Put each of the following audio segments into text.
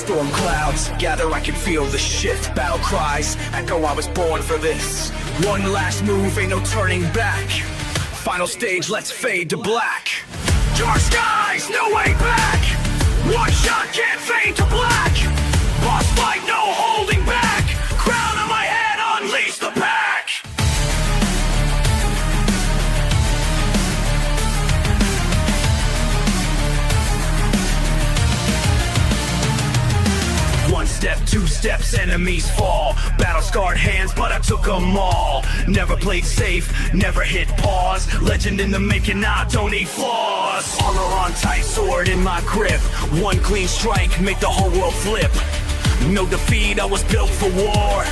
Storm clouds gather, I can feel the shift. Battle cries echo, I was born for this. One last move, ain't no turning back. Final stage, let's fade to black. Dark skies, no way back. One shot can't fade to black. Boss fight, no holding back. Crown on my head, unleash the pack. One step, two steps, enemies fall. Battle scarred hands, but I took them all. Never played safe, never hit pause. Legend in the making, I don't need flaws. Armor on tight, sword in my grip. One clean strike, make the whole world flip. No defeat, I was built for war.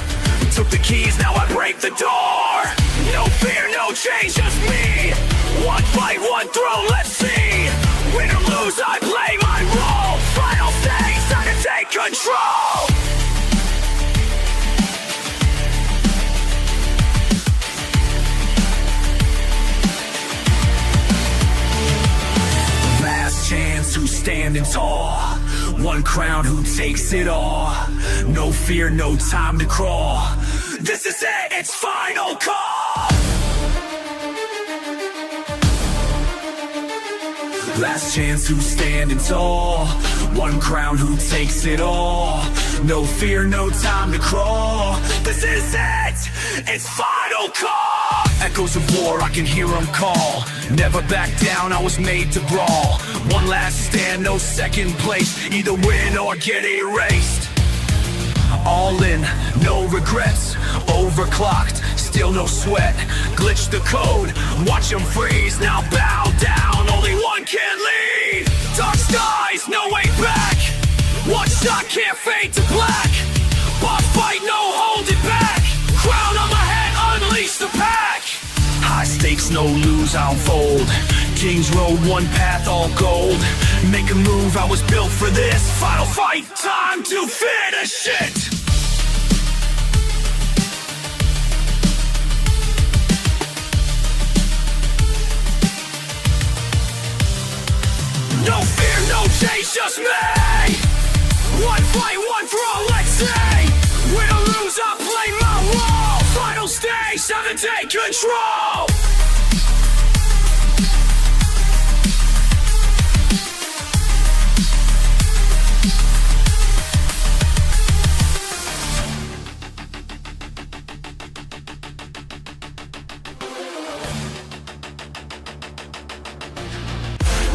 Took the keys, now I break the door. No fear, no change, just me. One fight, one throw, let's see. Win or lose, I play my role. Final stage, time to take control. Last chance, who's standing tall? One crown, who takes it all? No fear, no time to crawl. This is it, it's final call. Last chance, who's standing tall? One crown, who takes it all? No fear, no time to crawl. This is it, it's final call. Echoes of war, I can hear them call. Never back down, I was made to brawl. One last stand, no second place. Either win or get erased. All in, no regrets. Overclocked, still no sweat. Glitch the code, watch them freeze. Now bow down, only one can lead. Dark skies, no way back. One shot can't fade to black. Boss fight, no holding back. Crown on my head, unleash the pack. High stakes, no lose, I'll fold. Gen-Dro, one path, all gold. Make a move, I was built for this. Final fight, time to finish it. No fear, no change, just me. One fight, one throw, let's see. Win or lose, I play my role. Final stage, time to take control.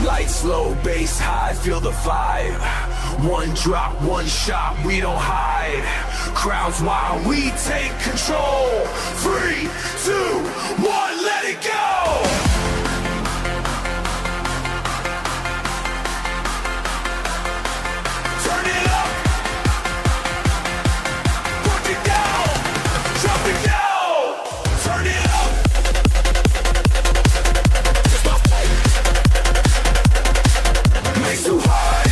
Lights low, bass high, feel the vibe. One drop, one shot, we don't hide. Crowds wild, we take control. 3, 2, 1, let it go. Turn it up. Work it down. Drop it down. Turn it up. Makes too high.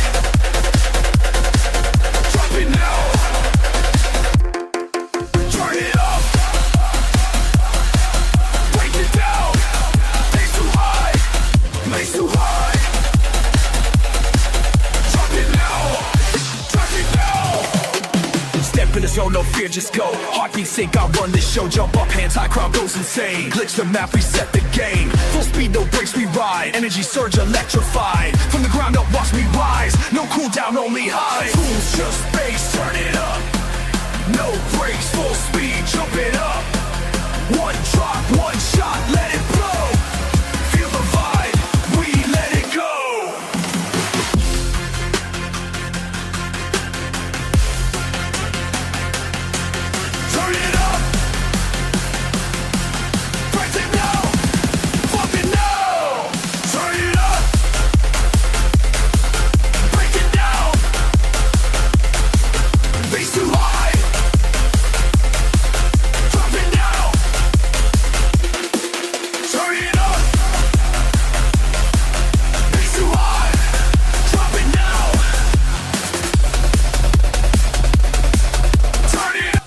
Drop it now. Turn it up. Break it down. Makes too high. Makes too high. Drop it now. Drop it now. Step in the zone, no fear, just go. Heartbeat sync, I run this show. Jump up, hands high, crowd goes insane. Glitch the map, reset the game. Full speed, no brakes, we ride. Energy surge, electrified. From the ground up, watch me rise. No cooldown, only high. Fools, just bass, turn it up. No brakes, full speed, jump it up. One drop, one shot, let it blow. Feel the vibe, we let it go. Turn it up. Press it now. Fuck it now. Turn it up. Break it down. Bass too high. Drop it now. Turn it up. Bass too high. Drop it now. Turn it up.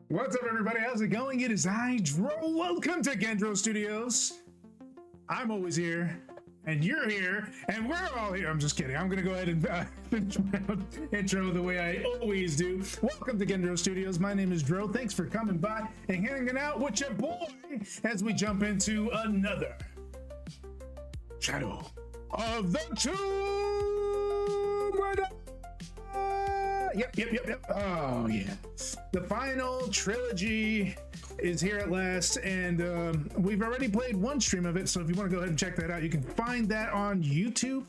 What's up, everybody? How's it going? It is Gen-Dro. Welcome to Gen-Dro Studios. I'm always here and you're here, and we're all here. I'm just kidding. I'm gonna go ahead and finish my intro the way I always do. Welcome to Gen-Dro Studios. My name is Dro. Thanks for coming by and hanging out with your boy as we jump into another Shadow of the Tomb Raider. Yep. Oh yeah, the final trilogy is here at last, and we've already played one stream of it, so if you want to go ahead and check that out, you can find that on YouTube.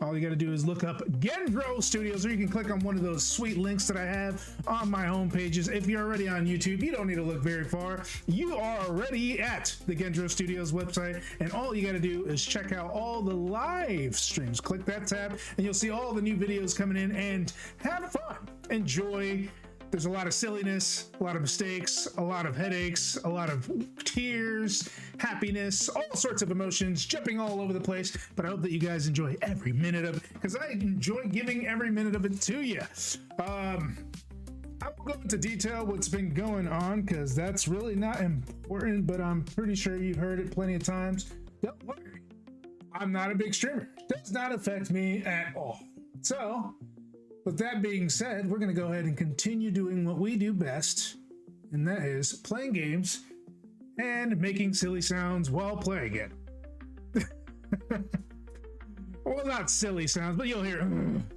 All you got to do is look up Gen-Dro Studios, or you can click on one of those sweet links that I have on my home pages. If you're already on YouTube, you don't need to look very far. You are already at the Gen-Dro Studios website, and all you got to do is check out all the live streams. Click that tab and you'll see all the new videos coming in, and have fun, enjoy. There's a lot of silliness, a lot of mistakes, a lot of headaches, a lot of tears, happiness, all sorts of emotions jumping all over the place. But I hope that you guys enjoy every minute of it, because I enjoy giving every minute of it to you. I won't go into detail what's been going on, because that's really not important, but I'm pretty sure you've heard it plenty of times. Don't worry, I'm not a big streamer. It does not affect me at all. So, with that being said, we're going to go ahead and continue doing what we do best, and that is playing games and making silly sounds while playing it. Well, not silly sounds, but you'll hear,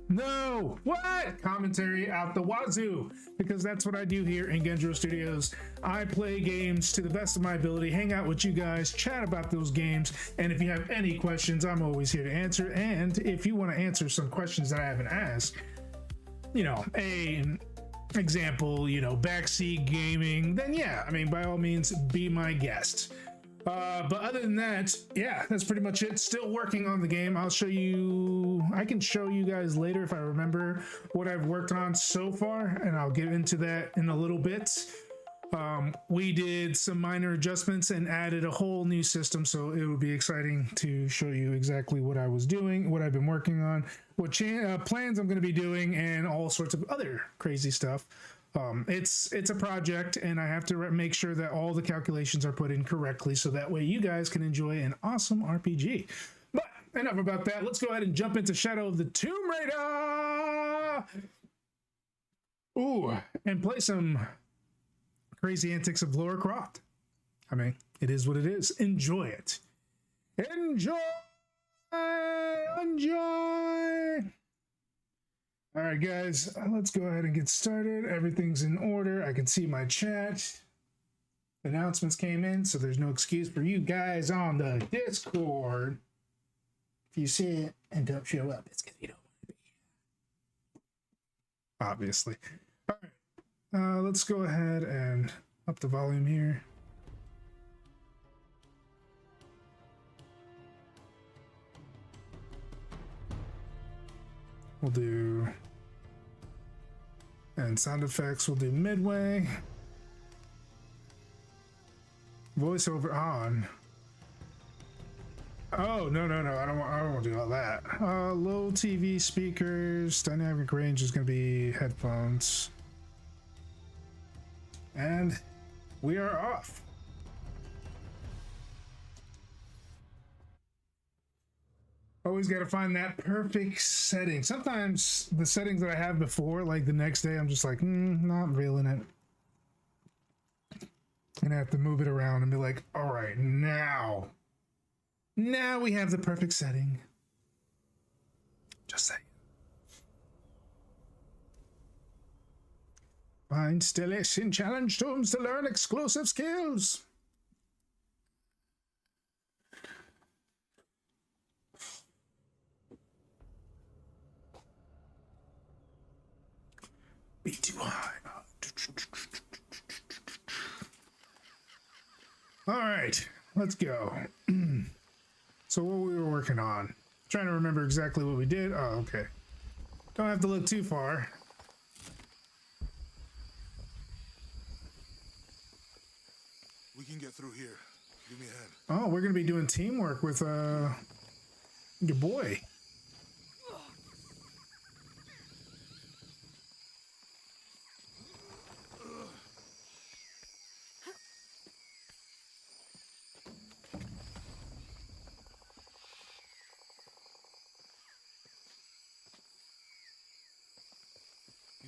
no, what? Commentary out the wazoo, because that's what I do here in Gen-Dro Studios. I play games to the best of my ability, hang out with you guys, chat about those games, and if you have any questions, I'm always here to answer. And if you want to answer some questions that I haven't asked, you know, example, you know, backseat gaming, then yeah, I mean, by all means, be my guest. But other than that, yeah, that's pretty much it. Still working on the game. I can show you guys later if I remember what I've worked on so far, and I'll get into that in a little bit. We did some minor adjustments and added a whole new system, so it would be exciting to show you exactly what I was doing, what I've been working on, what plans I'm going to be doing, and all sorts of other crazy stuff. It's a project, and I have to make sure that all the calculations are put in correctly, so that way you guys can enjoy an awesome RPG. But enough about that. Let's go ahead and jump into Shadow of the Tomb Raider. Ooh, and play some crazy antics of Lara Croft. I mean, it is what it is. Enjoy it. Enjoy. All right, guys, let's go ahead and get started. Everything's in order. I can see my chat. Announcements came in, so there's no excuse for you guys on the Discord. If you see it and don't show up, it's because you don't want to be here. Obviously. All right. Let's go ahead and up the volume here. We'll do, and sound effects we'll do midway. Voiceover on. Oh, no, I don't want to do all that. Low TV speakers, dynamic range is going to be headphones. And we are off. Always got to find that perfect setting. Sometimes the settings that I have before, like the next day, I'm just like, not feeling it. And I have to move it around and be like, all right, now we have the perfect setting. Just saying. Find Stellish in challenge tombs to learn exclusive skills. Be too high. All right, let's go. So what we were working on. Trying to remember exactly what we did. Oh, okay. Don't have to look too far. We can get through here. Give me a hand. Oh, we're gonna be doing teamwork with your boy.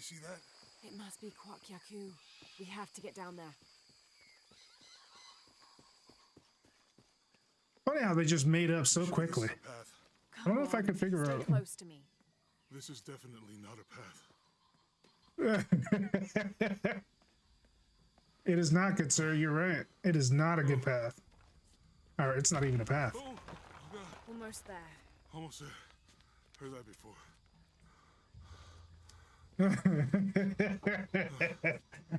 see that? It must be Kwakyaku. We have to get down there. Funny how they just made up so Sure quickly. This is a path. I don't know if I can figure Stay out. close to me. This is definitely not a path. It is not good, sir. You're right. It is not a good path. Or it's not even a path. Oh, God. Almost there. Almost there. Heard that before.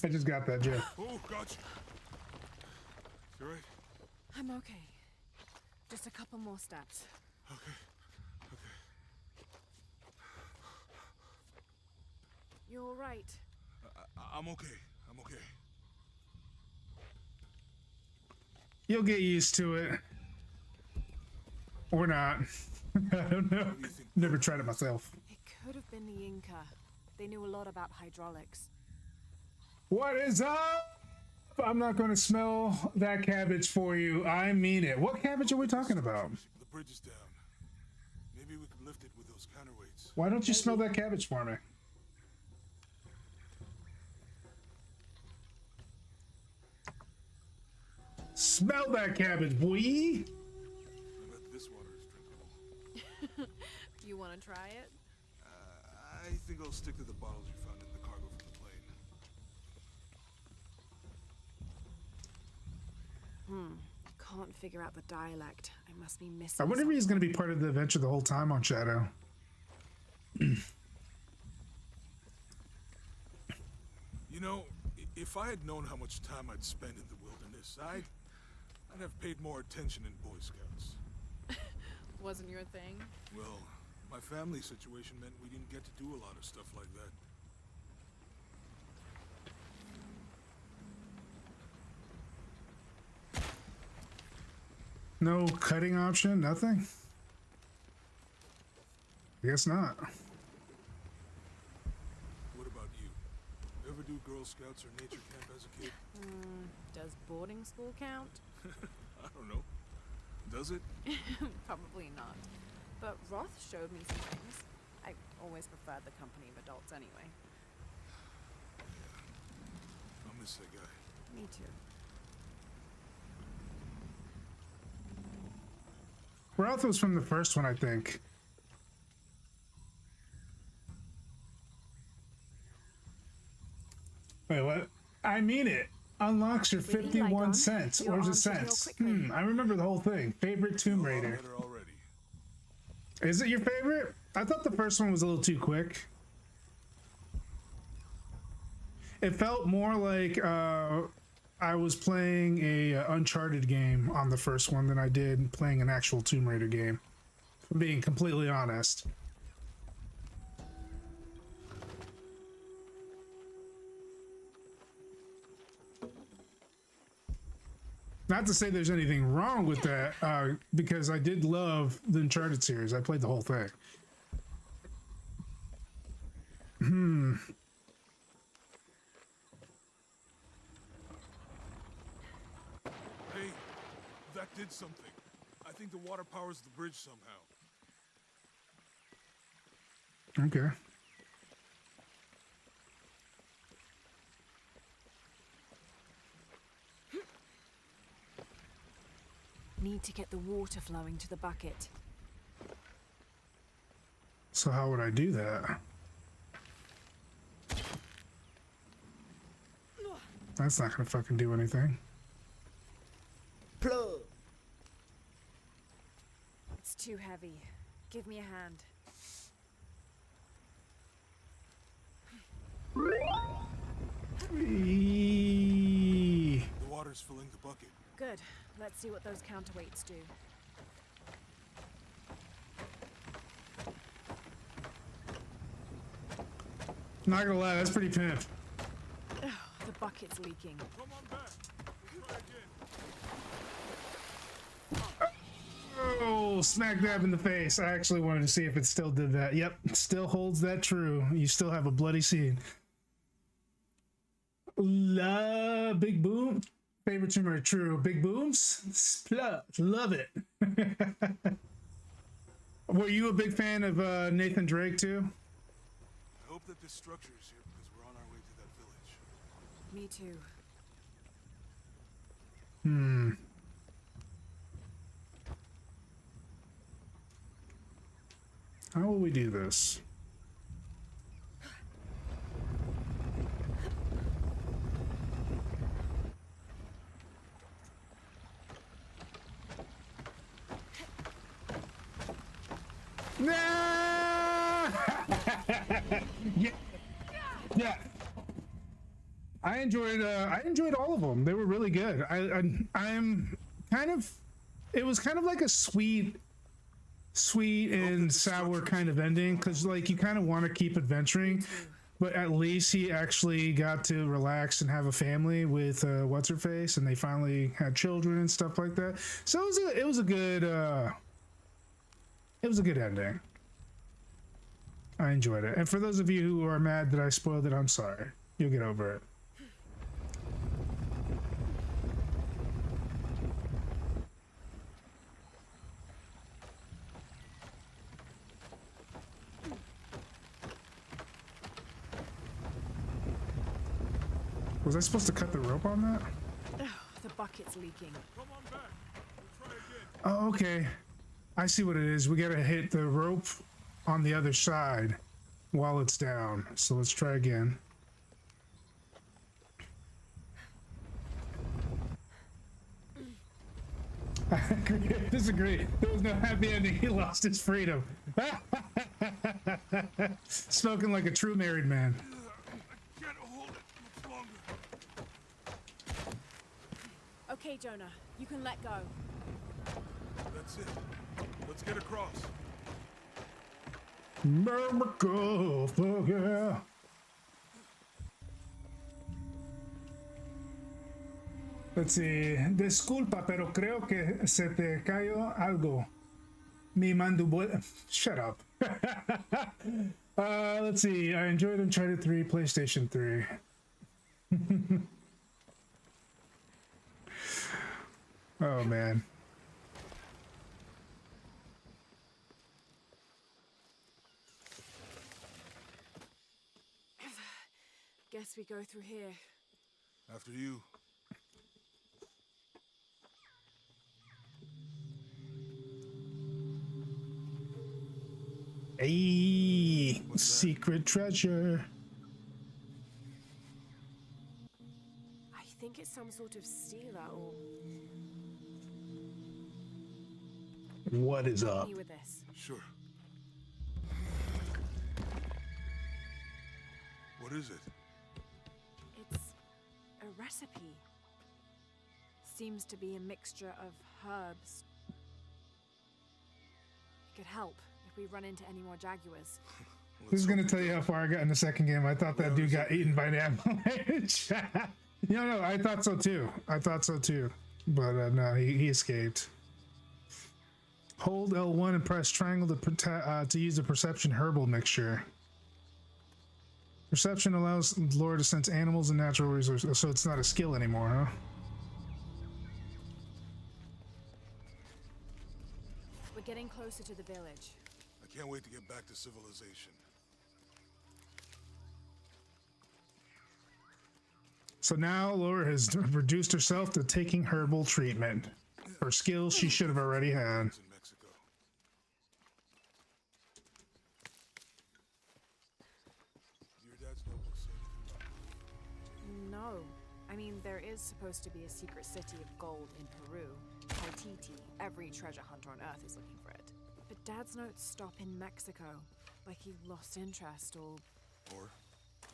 I just got that joke. Oh, gotcha. You right? I'm okay. Just a couple more steps. Okay. Okay. You're all right. I'm okay. I'm okay. You'll get used to it. Or not. I don't know. What do you think? Never tried it myself. It could have been the Inca. They knew a lot about hydraulics. What is up? I'm not going to smell that cabbage for you. I mean it. What cabbage are we talking about? The bridge is down. Maybe we could lift it with those counterweights. Why don't you smell that cabbage for me? Smell that cabbage, boy. I bet this water is drinkable. You want to try it? I think I'll stick to the bottles you found in the cargo from the plane. Can't figure out the dialect. I must be missing. I wonder if he's going to be part of the adventure the whole time on Shadow. You know, if I had known how much time I'd spend in the wilderness, I'd have paid more attention in Boy Scouts. Wasn't your thing? Well, my family situation meant we didn't get to do a lot of stuff like that. No cutting option? Nothing? I guess not. What about you? Ever do Girl Scouts or nature camp as a kid? Does boarding school count? I don't know. Does it? Probably not. But Roth showed me some things. I always preferred the company of adults anyway. I'll miss that guy. Me too. Ralph was from the first one, I think. Wait, what? I mean it. Unlocks your With 51 Eli gone, cents. you're Or is it on to heal cents? quickly. I remember the whole thing. Favorite Tomb A lot Raider. better already. Is it your favorite? I thought the first one was a little too quick. It felt more like I was playing a Uncharted game on the first one than I did playing an actual Tomb Raider game. If I'm being completely honest. Not to say there's anything wrong with that, because I did love the Uncharted series. I played the whole thing. Hey, that did something. I think the water powers the bridge somehow. Okay. Need to get the water flowing to the bucket. So how would I do that? That's not gonna fucking do anything. Plug. It's too heavy. Give me a hand. Eee. The water's filling the bucket. Good. Let's see what those counterweights do. Not gonna lie, that's pretty pimp. Ugh, the bucket's leaking. Come on back. We'll try again. Oh, smack dab in the face. I actually wanted to see if it still did that. Yep, it still holds that true. You still have a bloody scene. Big boom. Favorite Tomb Raider, true. Big booms. Splut. Love it. Were you a big fan of Nathan Drake too? I hope that this structure is here Me too. How will we do this? Nah! Yeah. Yeah. I enjoyed all of them. They were really good. I'm kind of, it was kind of like a sweet and sour kind of ending, because like you kind of want to keep adventuring, but at least he actually got to relax and have a family with what's her face, and they finally had children and stuff like that. So it was a good ending. I enjoyed it. And for those of you who are mad that I spoiled it, I'm sorry. You'll get over it. Was I supposed to cut the rope on that? Ugh, the bucket's leaking. Come on back. We'll try again. Oh, okay. I see what it is. We gotta hit the rope on the other side while it's down. So let's try again. I disagree. There was no happy ending. He lost his freedom. Spoken like a true married man. I can't hold it much longer. Okay, Jonah, you can let go. That's it. Let's get across. America, fuck yeah. Let's see. Disculpa, pero creo que se te cayó algo. Mi mandibuela. Shut up. Let's see. I enjoyed Uncharted 3, PlayStation 3. Oh, man. Guess we go through here. After you. Hey, secret treasure. I think it's some sort of sealer or... What is up? Me with this. Sure. What is it? It's a recipe. Seems to be a mixture of herbs. It could help if we run into any more jaguars. This is gonna tell you how far I got in the second game. I thought that dude got eaten by an avalanche. No, I thought so too. But no, he escaped. Hold L1 and press triangle to use the perception herbal mixture. Perception allows Laura to sense animals and natural resources, so it's not a skill anymore, huh? We're getting closer to the village. I can't wait to get back to civilization. So now Laura has reduced herself to taking herbal treatment. Her skills she should have already had. It's in Mexico. Your dad's notebook say anything about it? No. I mean, there is supposed to be a secret city of gold in Peru. Paititi. Every treasure hunter on Earth is looking for it. But Dad's notes stop in Mexico. Like he lost interest or... Or?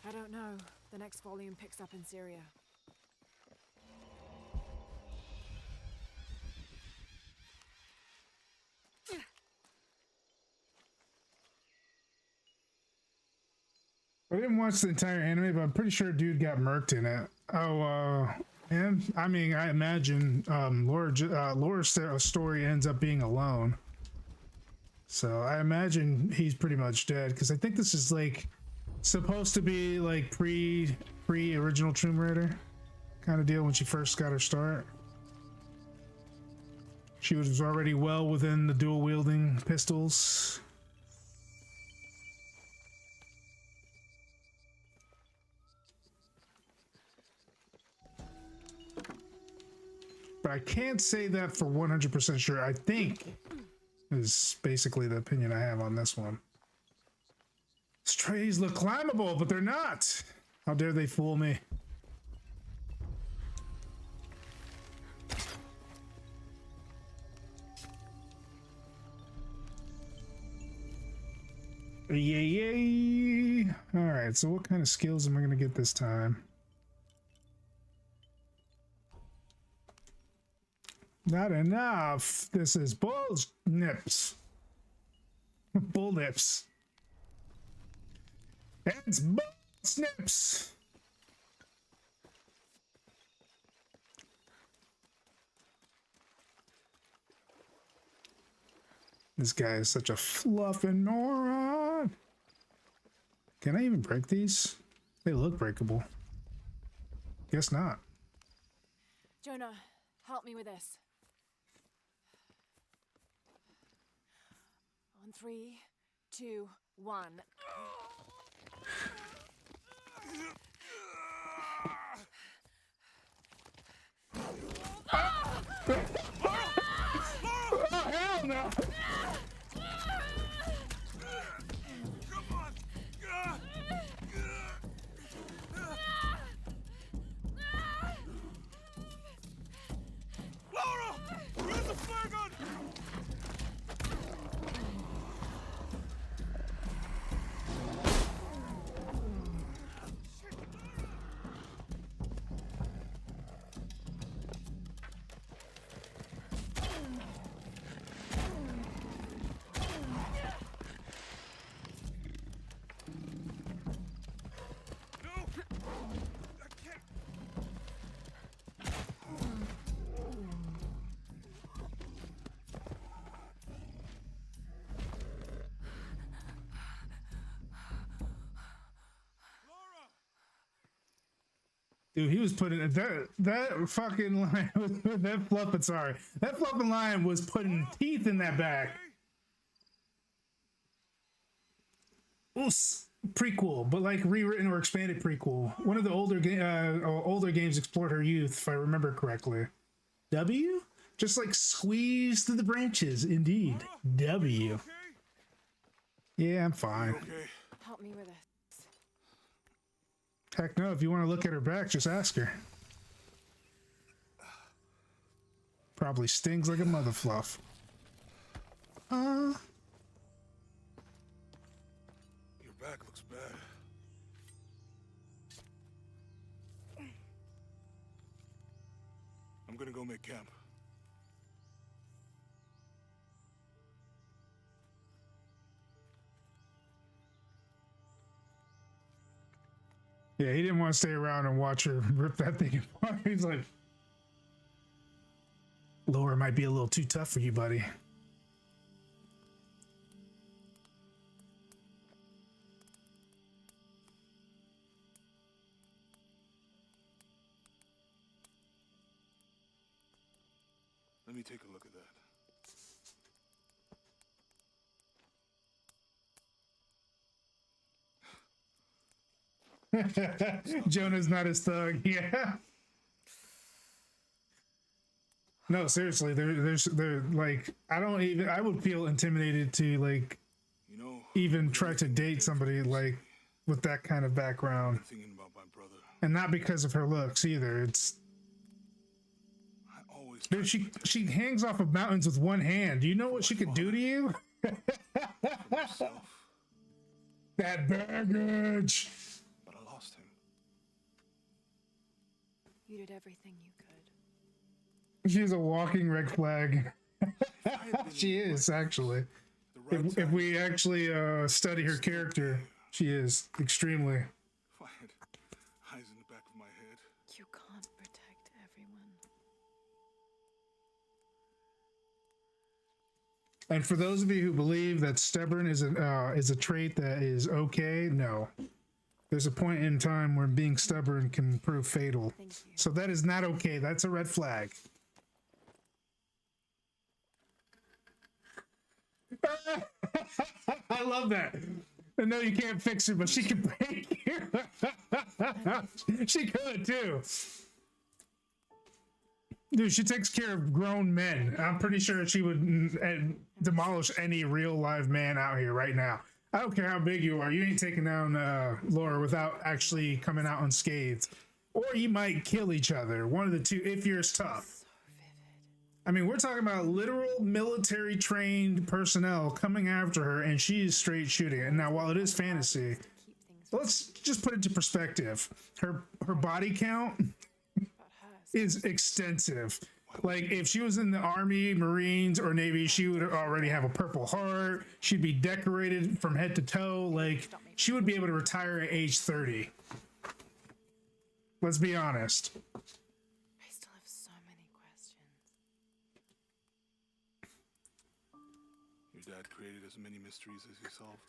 I don't know. The next volume picks up in Syria. I didn't watch the entire anime, but I'm pretty sure dude got murked in it. Oh, and I mean, I imagine Laura's story ends up being alone. So I imagine he's pretty much dead, because I think this is like supposed to be like pre original Tomb Raider kind of deal when she first got her start. She was already well within the dual wielding pistols. but I can't say that for 100% sure. I think is basically the opinion I have on this one. These trees look climbable, but they're not. How dare they fool me? Yay! All right, so what kind of skills am I going to get this time? Not enough. This is bull nips. Bull nips. It's bull snips. This guy is such a fluffing moron. Can I even break these? They look breakable. Guess not. Jonah, help me with this. On 3, 2, 1. Oh, hell no! Come on! Laura! Where's the flag on? Dude, he was putting that fucking line that fluffing. Sorry, that fluffing line was putting teeth in that back. Oops, prequel, but like rewritten or expanded prequel. One of the older games explored her youth, if I remember correctly. W, just like squeeze through the branches. Indeed, W. Yeah, I'm fine. Okay. Help me with this. Heck no, if you want to look at her back, just ask her. Probably stings like a mother fluff. Your back looks bad. I'm gonna go make camp. Yeah, he didn't want to stay around and watch her rip that thing apart. He's like, Laura might be a little too tough for you, buddy. Let me take a look at that. Jonah's not his thug. Yeah. No, seriously, there's like I would feel intimidated to like even try to date somebody like with that kind of background. Thinking about my brother. And not because of her looks either. It's I always dude, she hangs off of mountains with one hand. Do you know what she could do to you? myself, That baggage. but I lost him. You did everything you could. She's a walking red flag. If I had been She is actually. the right If time, we actually study her character, she is extremely. if I had eyes in the back of my head, You can't protect everyone. And for those of you who believe that stubborn is a trait that is okay, no. There's a point in time where being stubborn can prove fatal. Thank you. So that is not okay. That's a red flag. I love that. I know you can't fix her, but she can break you. She could too. Dude, she takes care of grown men. I'm pretty sure she would demolish any real live man out here right now. I don't care how big you are. You ain't taking down Laura without actually coming out unscathed. Or you might kill each other. One of the two, if you're as tough. I mean, we're talking about literal military trained personnel coming after her, and she is straight shooting it. And now, while it is fantasy, let's just put it to perspective. Her body count is extensive. Like, if she was in the Army, Marines, or Navy, she would already have a Purple Heart. She'd be decorated from head to toe. Like, she would be able to retire at age 30. Let's be honest. I still have so many questions. Your dad created as many mysteries as he solved.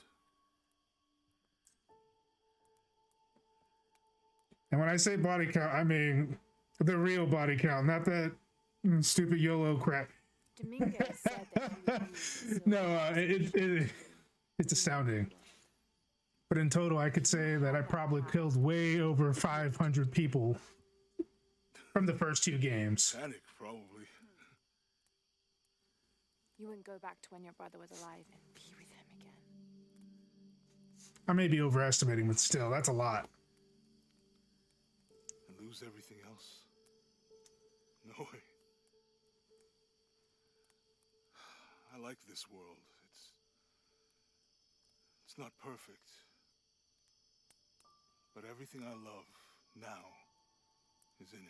And when I say body count, I mean the real body count, not that stupid YOLO crap. Dominguez said that he No, it's astounding. But in total, I could say that I probably killed way over 500 people from the first two games. Panic, probably. You wouldn't go back to when your brother was alive and be with him again. I may be overestimating, but still, that's a lot. And lose everything else? No way. I like this world. It's not perfect. But everything I love now is in it.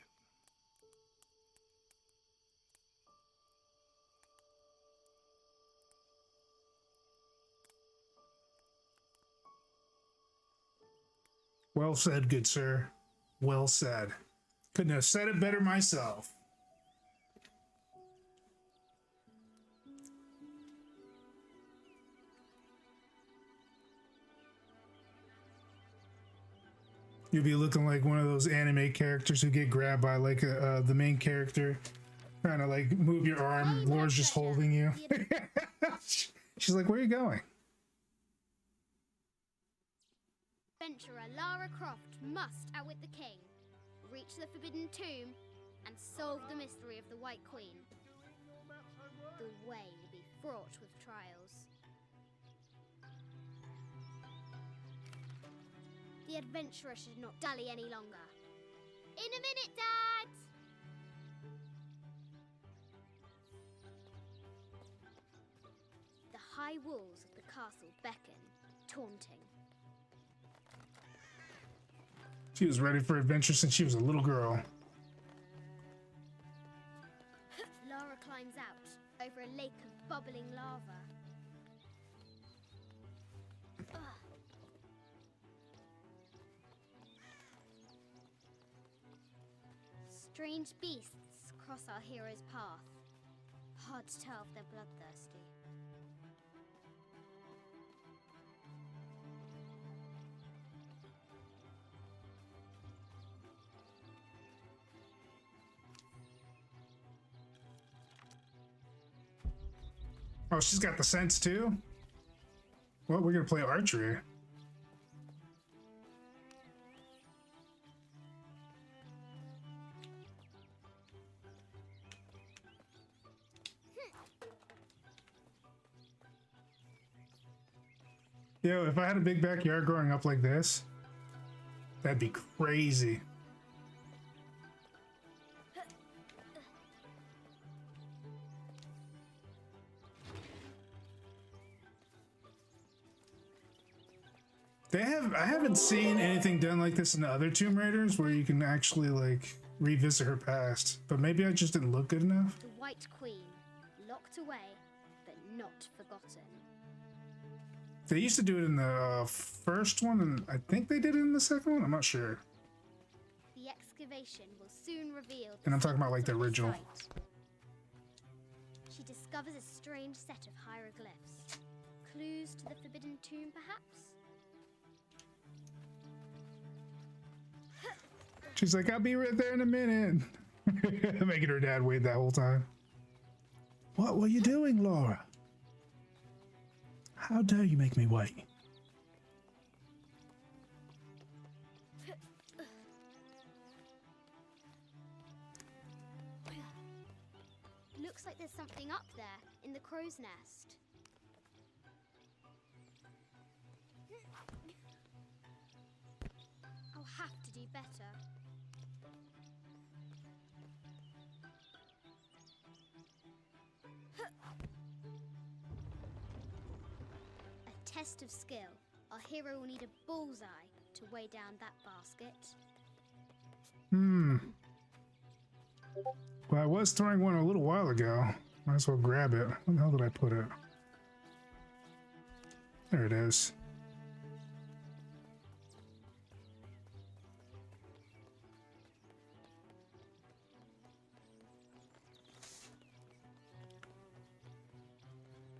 Well said, good sir. Well said. Couldn't have said it better myself. You'll be looking like one of those anime characters who get grabbed by like the main character, trying to like move your arm. Laura's just holding you. She's like, "Where are you going?" Adventurer Lara Croft must outwit the king, reach the Forbidden Tomb, and solve the mystery of the White Queen. The way will be fraught with trials. The adventurer should not dally any longer. In a minute, Dad! The high walls of the castle beckon, taunting. She was ready for adventure since she was a little girl. Lara climbs out over a lake of bubbling lava. Ugh. Strange beasts cross our hero's path. Hard to tell if they're bloodthirsty. Oh, she's got the sense too? Well, we're gonna play archery. Yo, if I had a big backyard growing up like this, that'd be crazy. I haven't seen anything done like this in the other Tomb Raiders where you can actually like revisit her past, but maybe I just didn't look good enough. The White Queen, locked away, but not forgotten. They used to do it in the first one, and I think they did it in the second one. I'm not sure. The excavation will soon reveal. And I'm talking about like the original. She discovers a strange set of hieroglyphs. Clues to the Forbidden Tomb, perhaps? She's like, I'll be right there in a minute. Making her dad wait that whole time. What were you doing, Laura? How dare you make me wait? Looks like there's something up there in the crow's nest. I'll have to do better. A test of skill. Our hero will need a bullseye to weigh down that basket. Well, I was throwing one a little while ago. Might as well grab it. Where the hell did I put it? There it is.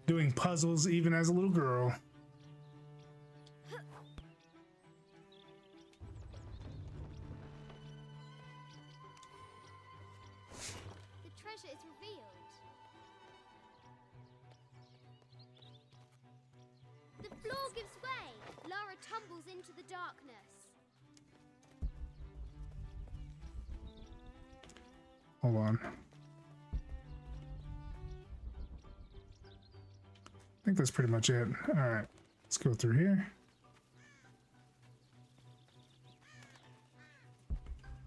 Doing puzzles even as a little girl. The treasure is revealed. The floor gives way. Lara tumbles into the darkness. Hold on. I think that's pretty much it. All right, let's go through here.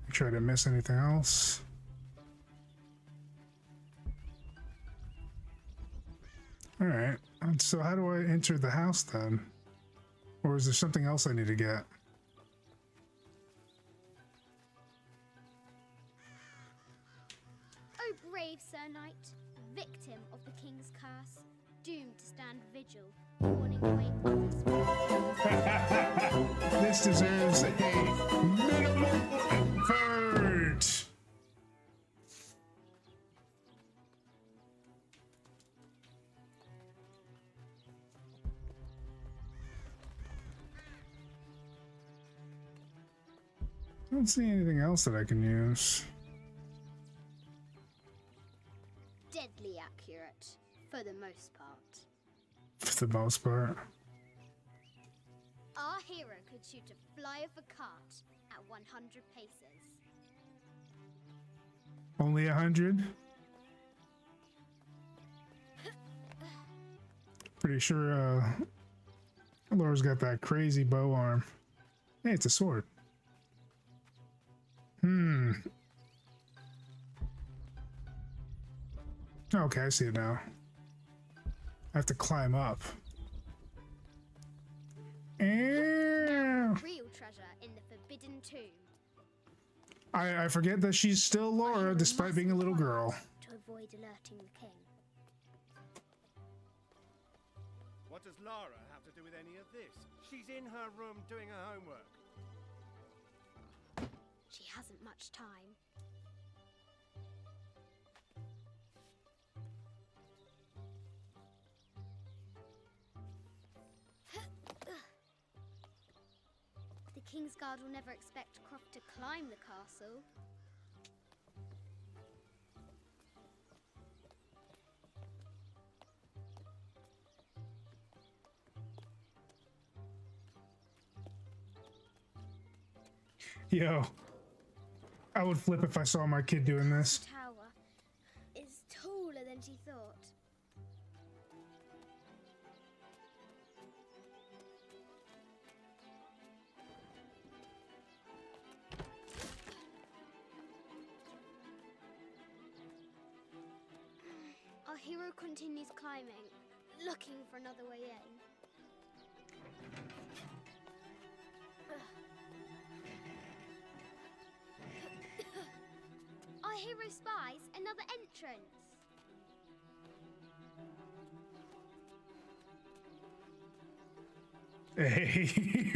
Make sure I didn't miss anything else. All right, and so how do I enter the house then? Or is there something else I need to get? Oh, brave Sir Knight, victim of the king's curse, doomed to stand vigil, warning away others. This deserves a minimal effort. I don't see anything else that I can use. Deadly accurate, for the most part. For the most part. Our hero could shoot a fly of a cart at 100 paces. Only 100? Pretty sure Laura's got that crazy bow arm. Hey, it's a sword. Okay, I see it now. I have to climb up. Real treasure in the Forbidden Tomb. I forget that she's still Laura despite being a little girl. To avoid alerting the king. What does Lara have to do with any of this? She's in her room doing her homework. She hasn't much time. The King's Guard will never expect Croft to climb the castle. Yo, I would flip if I saw my kid doing this. The tower is taller than she thought. Our hero continues climbing, looking for another way in. Our hero spies another entrance. Hey. Shoot,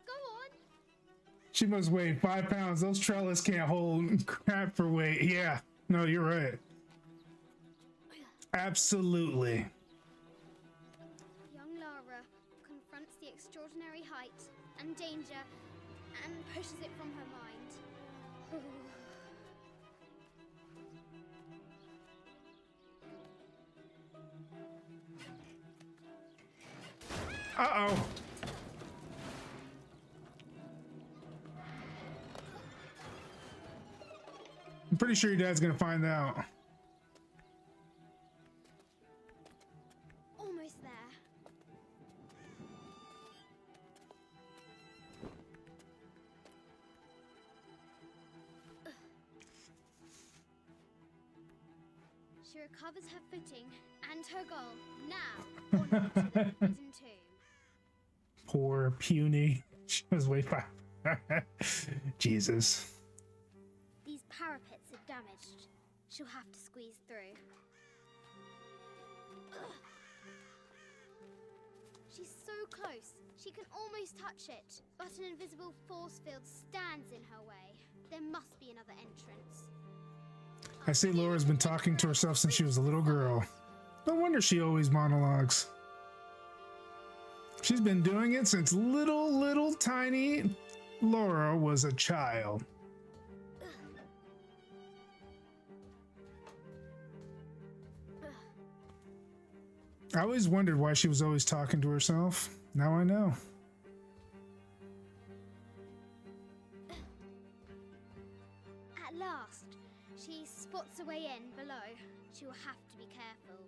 go on. She must weigh 5 pounds. Those trellis can't hold crap for weight. Yeah, no, you're right. Absolutely. Young Lara confronts the extraordinary height and danger and pushes it from her mind. Uh-oh. I'm pretty sure your dad's gonna find out. she recovers her footing and her goal. Now, on to the Forbidden Tomb. Poor puny. She was way far. Jesus. These parapets are damaged. She'll have to squeeze through. She's so close. She can almost touch it. But an invisible force field stands in her way. There must be another entrance. I see Laura's been talking to herself since she was a little girl. No wonder she always monologues. She's been doing it since little tiny Laura was a child. I always wondered why she was always talking to herself. Now I know. At last, she spots a way in below. She will have to be careful.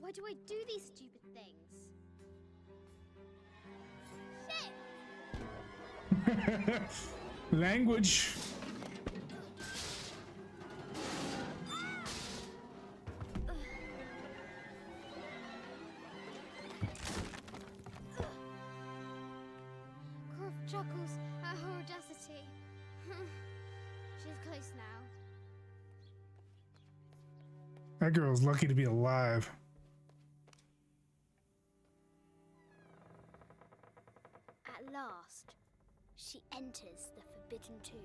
Why do I do these stupid things? Shit! Language. Croft chuckles at her audacity. She's close now. That girl's lucky to be alive. At last, she enters the Forbidden Tomb.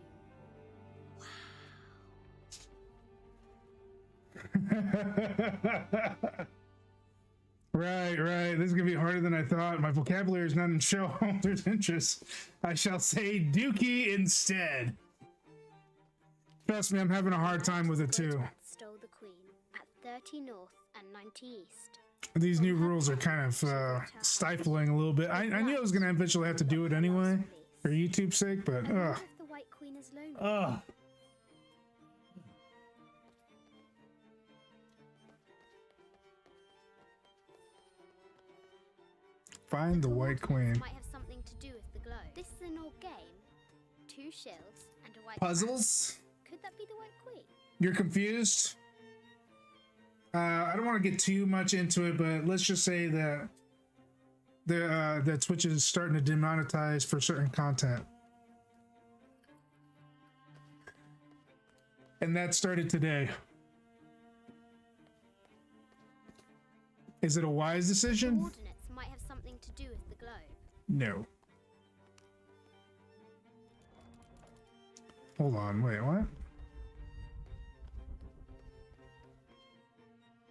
Right. This is gonna be harder than I thought. My vocabulary is not in shareholders' interest. I shall say Dookie instead. Trust me, I'm having a hard time with it too. Stole the Queen at 30 North and 90 East. These new rules are kind of stifling a little bit. I knew I was gonna eventually have to do it anyway for YouTube's sake, but I wonder if the White Queen is lonely. Find the White Queen. Might have something to do with the glow. This is an old game. 2 shields and a white Puzzles? crown. Could that be the White Queen? You're confused? I don't want to get too much into it, but let's just say that that Twitch is starting to demonetize for certain content. And that started today. Is it a wise decision? Coordinates might have something to do with the globe. No. Hold on, wait, what?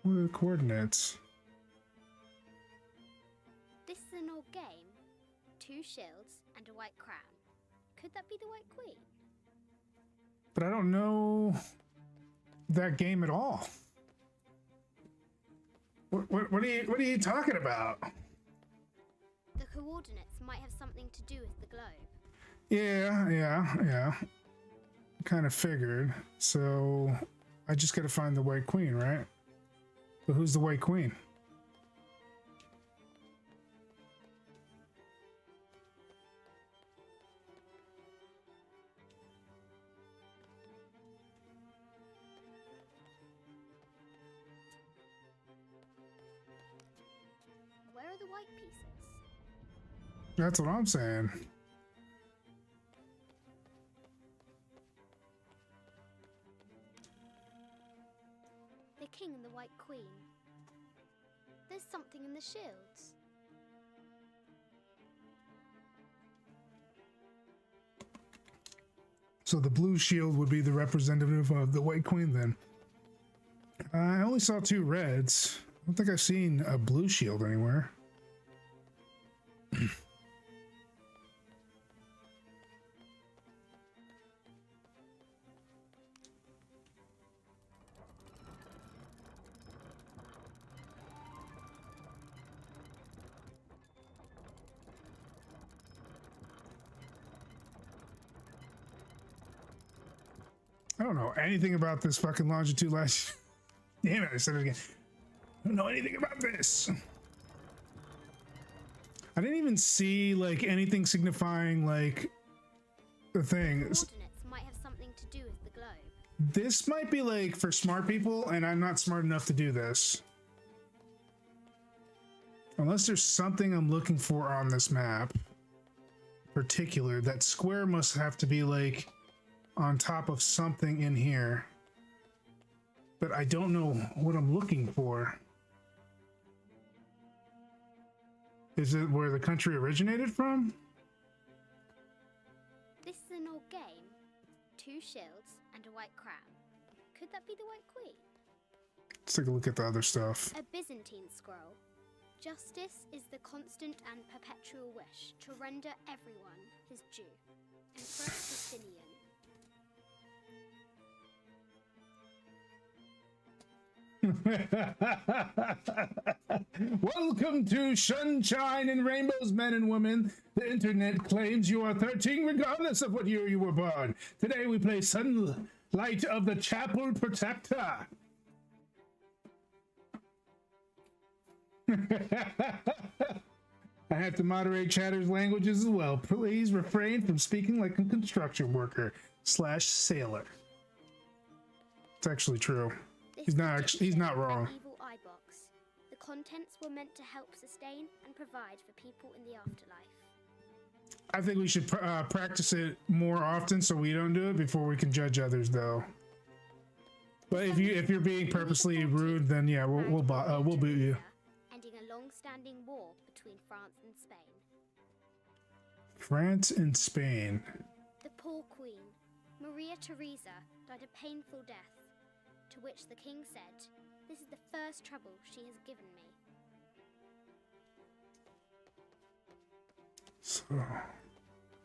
What are the coordinates? This is an old game. 2 shields and a white crown. Could that be the White Queen? But I don't know that game at all. What are you talking about? The coordinates might have something to do with the globe. Yeah. Kind of figured. So I just gotta find the White Queen, right? But who's the White Queen? Where are the white pieces? That's what I'm saying. The king and the White Queen. There's something in the shields. So the blue shield would be the representative of the White Queen then. I only saw 2 reds. I don't think I've seen a blue shield anywhere. I don't know anything about this fucking longitude latitude. Damn it, I said it again. I don't know anything about this. I didn't even see like anything signifying like the thing. Coordinates might have something to do with the globe. This might be like for smart people, and I'm not smart enough to do this. Unless there's something I'm looking for on this map. Particular, that square must have to be like on top of something in here. But I don't know what I'm looking for. Is it where the country originated from? This is an old game. 2 shields and a white crown. Could that be the White Queen? Let's take a look at the other stuff. A Byzantine scroll. Justice is the constant and perpetual wish to render everyone his due. Emperor Justinian. Welcome to Sunshine and Rainbows, men and women. The internet claims you are 13 regardless of what year you were born. Today we play Sunlight of the Chapel Protector. I have to moderate chatter's languages as well. Please refrain from speaking like a construction worker / sailor. It's actually true. He's not wrong. An evil eye box. The contents were meant to help sustain and provide for people in the afterlife. I think we should practice it more often so we don't do it before we can judge others, though. But if you're being purposely rude, then yeah, we'll boot you. Ending a long-standing war between France and Spain. France and Spain. The poor queen, Maria Theresa, died a painful death. To which the king said, "This is the first trouble she has given me." So,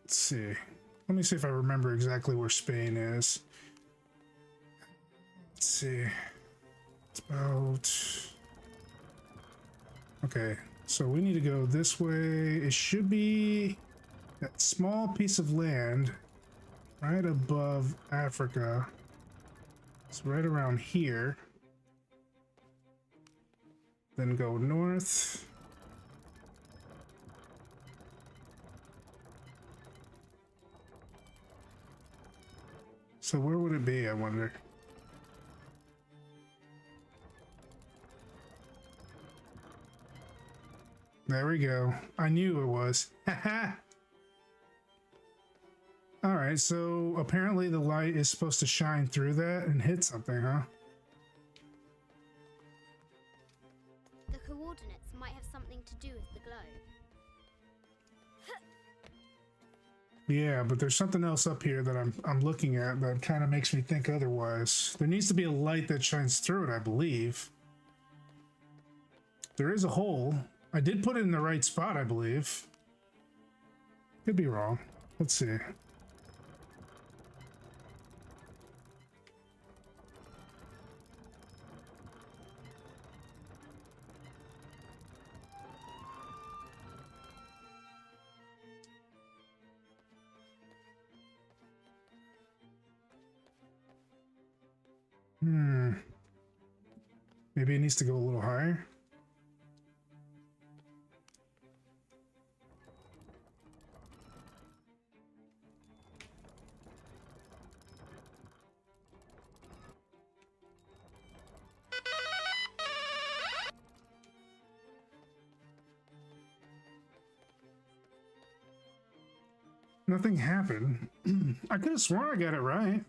let's see. Let me see if I remember exactly where Spain is. Let's see. It's about... Okay, so we need to go this way. It should be that small piece of land right above Africa. It's right around here. Then go north. So where would it be, I wonder? There we go. I knew it was. Haha. All right, so apparently the light is supposed to shine through that and hit something, huh? The coordinates might have something to do with the globe. Yeah, but there's something else up here that I'm looking at that kind of makes me think otherwise. There needs to be a light that shines through it, I believe. There is a hole. I did put it in the right spot, I believe. Could be wrong. Let's see. Maybe it needs to go a little higher. Nothing happened. I could have sworn I got it right.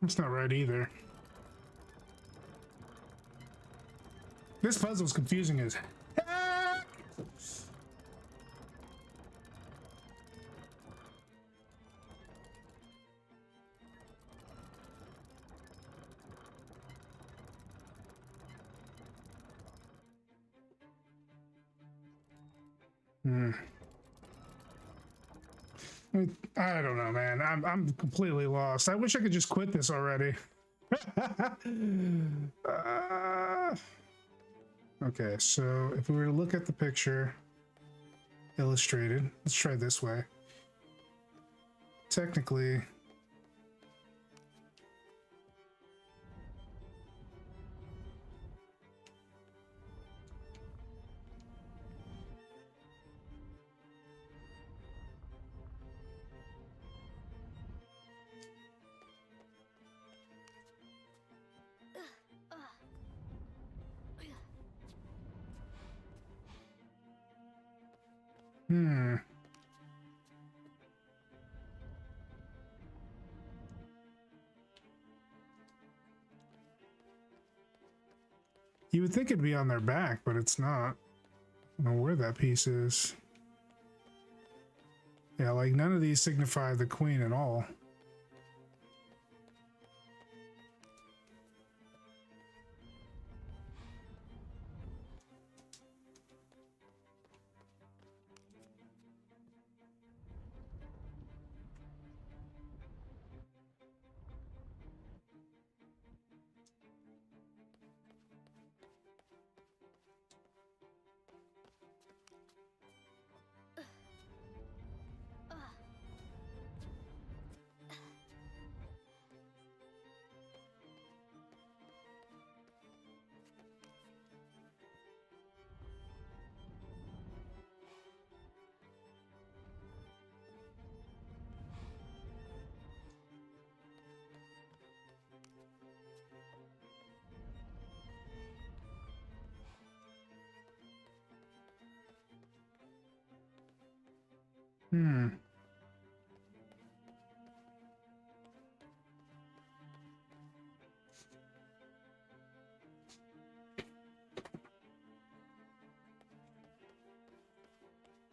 That's not right either. This puzzle's confusing as heck. I don't know, man. I'm completely lost. I wish I could just quit this already. Okay, so if we were to look at the picture illustrated, let's try this way. Technically, you would think it'd be on their back, but it's not. I don't know where that piece is. Yeah, like none of these signify the queen at all.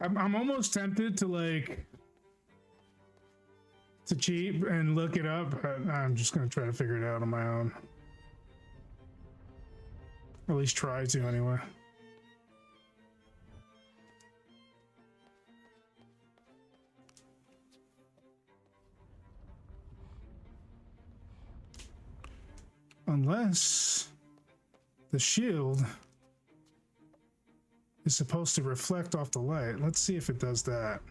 I'm almost tempted to to cheat and look it up, but I'm just gonna try to figure it out on my own. Or at least try to anyway. Unless the shield is supposed to reflect off the light. Let's see if it does that.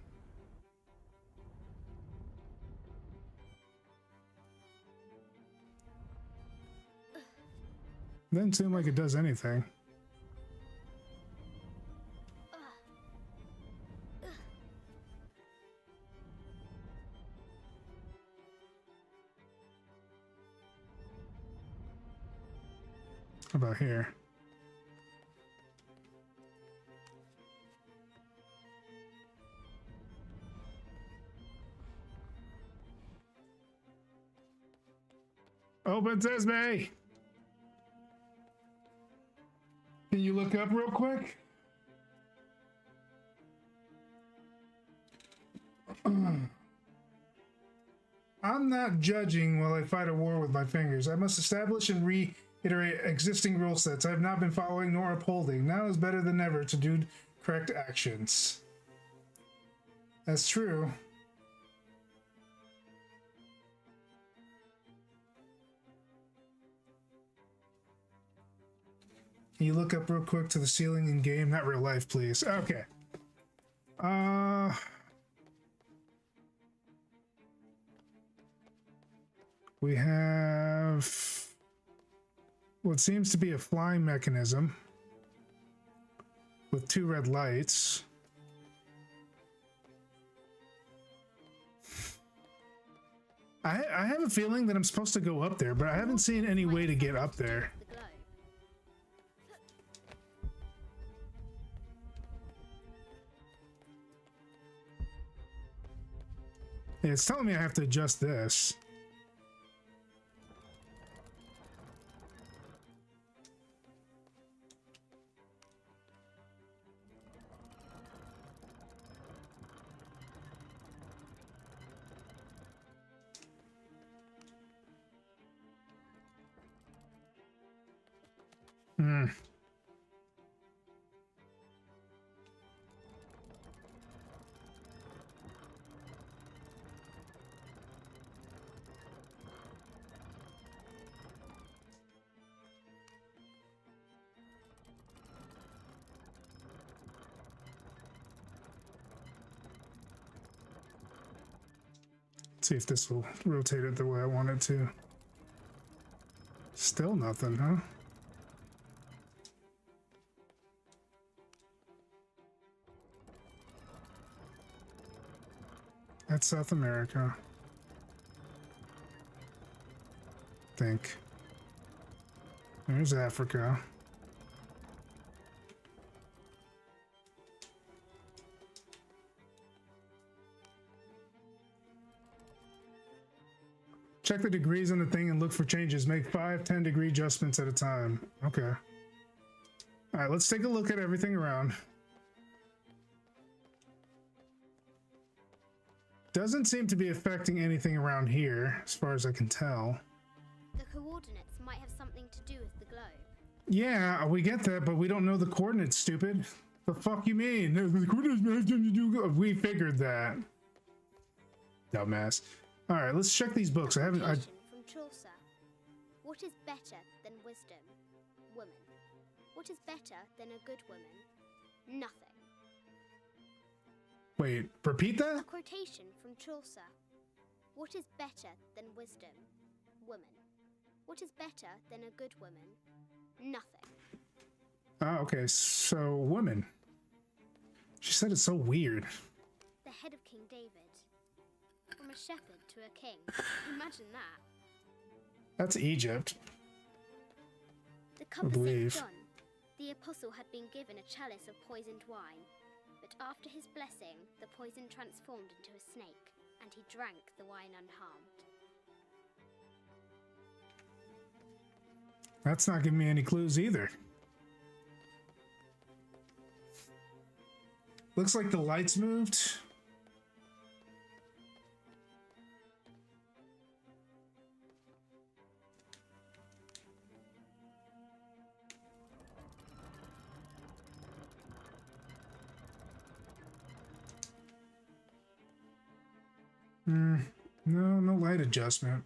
Doesn't seem like it does anything. How about here? Open sesame! Can you look up real quick? I'm not judging while I fight a war with my fingers. I must establish and reiterate existing rule sets I have not been following nor upholding. Now is better than ever to do correct actions. That's true. Can you look up real quick to the ceiling in game? Not real life, please. Okay. We have what seems to be a flying mechanism with 2 red lights. I have a feeling that I'm supposed to go up there, but I haven't seen any way to get up there. Yeah, it's telling me I have to adjust this. See if this will rotate it the way I want it to. Still nothing, huh? That's South America. Think. There's Africa. Check the degrees on the thing and look for changes. Make 5-10 degree adjustments at a time. Okay. All right, let's take a look at everything around. Doesn't seem to be affecting anything around here, as far as I can tell. The coordinates might have something to do with the globe. Yeah, we get that, but we don't know the coordinates, stupid. The fuck you mean? The coordinates have something to do. We figured that. Dumbass. All right, let's check these books. I haven't. From Chaucer. What is better than wisdom? Woman. What is better than a good woman? Nothing. Wait, repeat that? A quotation from Chaucer. What is better than wisdom? Woman. What is better than a good woman? Nothing. Oh, okay. So, woman. She said it's so weird. The head of King David. From a shepherd to a king. Imagine that. That's Egypt. The cup of believe. St. John. The apostle had been given a chalice of poisoned wine, but after his blessing, the poison transformed into a snake, and he drank the wine unharmed. That's not giving me any clues either. Looks like the lights moved. No light adjustment.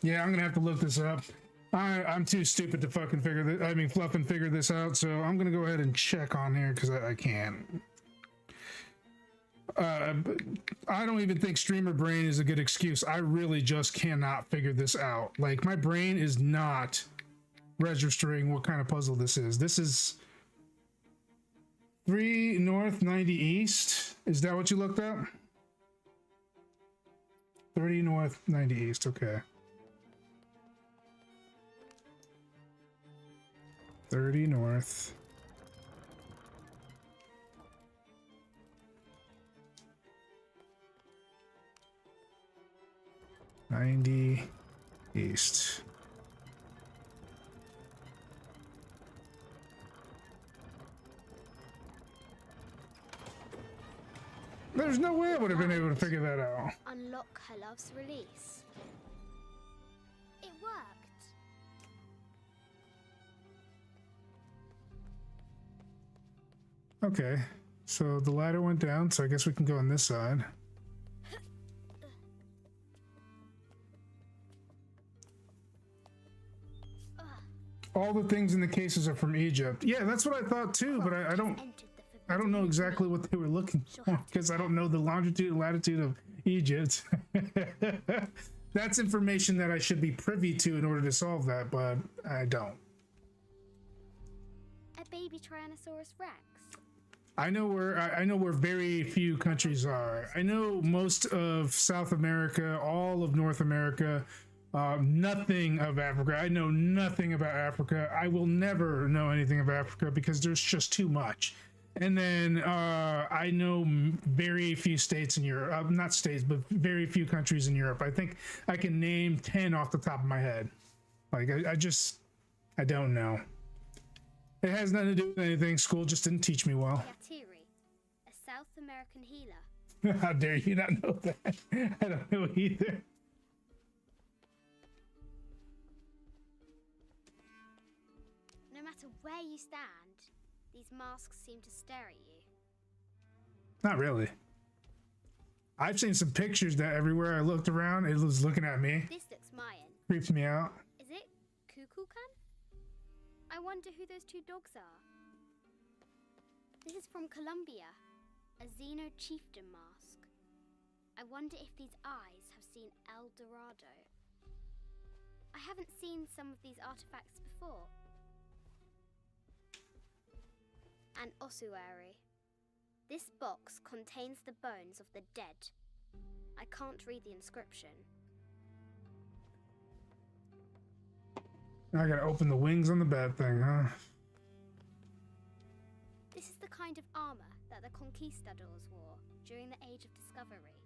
Yeah, I'm gonna have to look this up. I'm too stupid to fucking figure this. I mean, fluff and figure this out. So I'm gonna go ahead and check on here because I can't. I don't even think streamer brain is a good excuse. I really just cannot figure this out. Like, my brain is not registering what kind of puzzle this is. This is 3 north, 90 east. Is that what you looked up? 30 north, 90 east. Okay. 30 north. $90 east. There's no way I would have been able to figure that out. Unlock her love's release. It worked. Okay, so the ladder went down, so I guess we can go on this side. All the things in the cases are from Egypt. Yeah, that's what I thought too, but I don't know exactly what they were looking for because I don't know the longitude and latitude of Egypt. That's information that I should be privy to in order to solve that, but I don't. A baby Tyrannosaurus Rex. I know where very few countries are. I know most of South America, all of North America, nothing of Africa. I know nothing about Africa. I will never know anything of Africa because there's just too much. And then I know very few states in Europe, not states, but very few countries in Europe. I think I can name 10 off the top of my head. Like, I don't know. It has nothing to do with anything. School just didn't teach me well. Yatiri, a South American healer. How dare you not know that? I don't know either. No matter where you stand, these masks seem to stare at you. Not really. I've seen some pictures that everywhere I looked around, it was looking at me. This looks Mayan. Creeps me out. Is it Kukulkan? I wonder who those two dogs are. This is from Colombia, a Xeno chieftain mask. I wonder if these eyes have seen El Dorado. I haven't seen some of these artifacts before. An ossuary. This box contains the bones of the dead. I can't read the inscription. I gotta open the wings on the bad thing, huh? This is the kind of armor that the conquistadors wore during the Age of Discovery.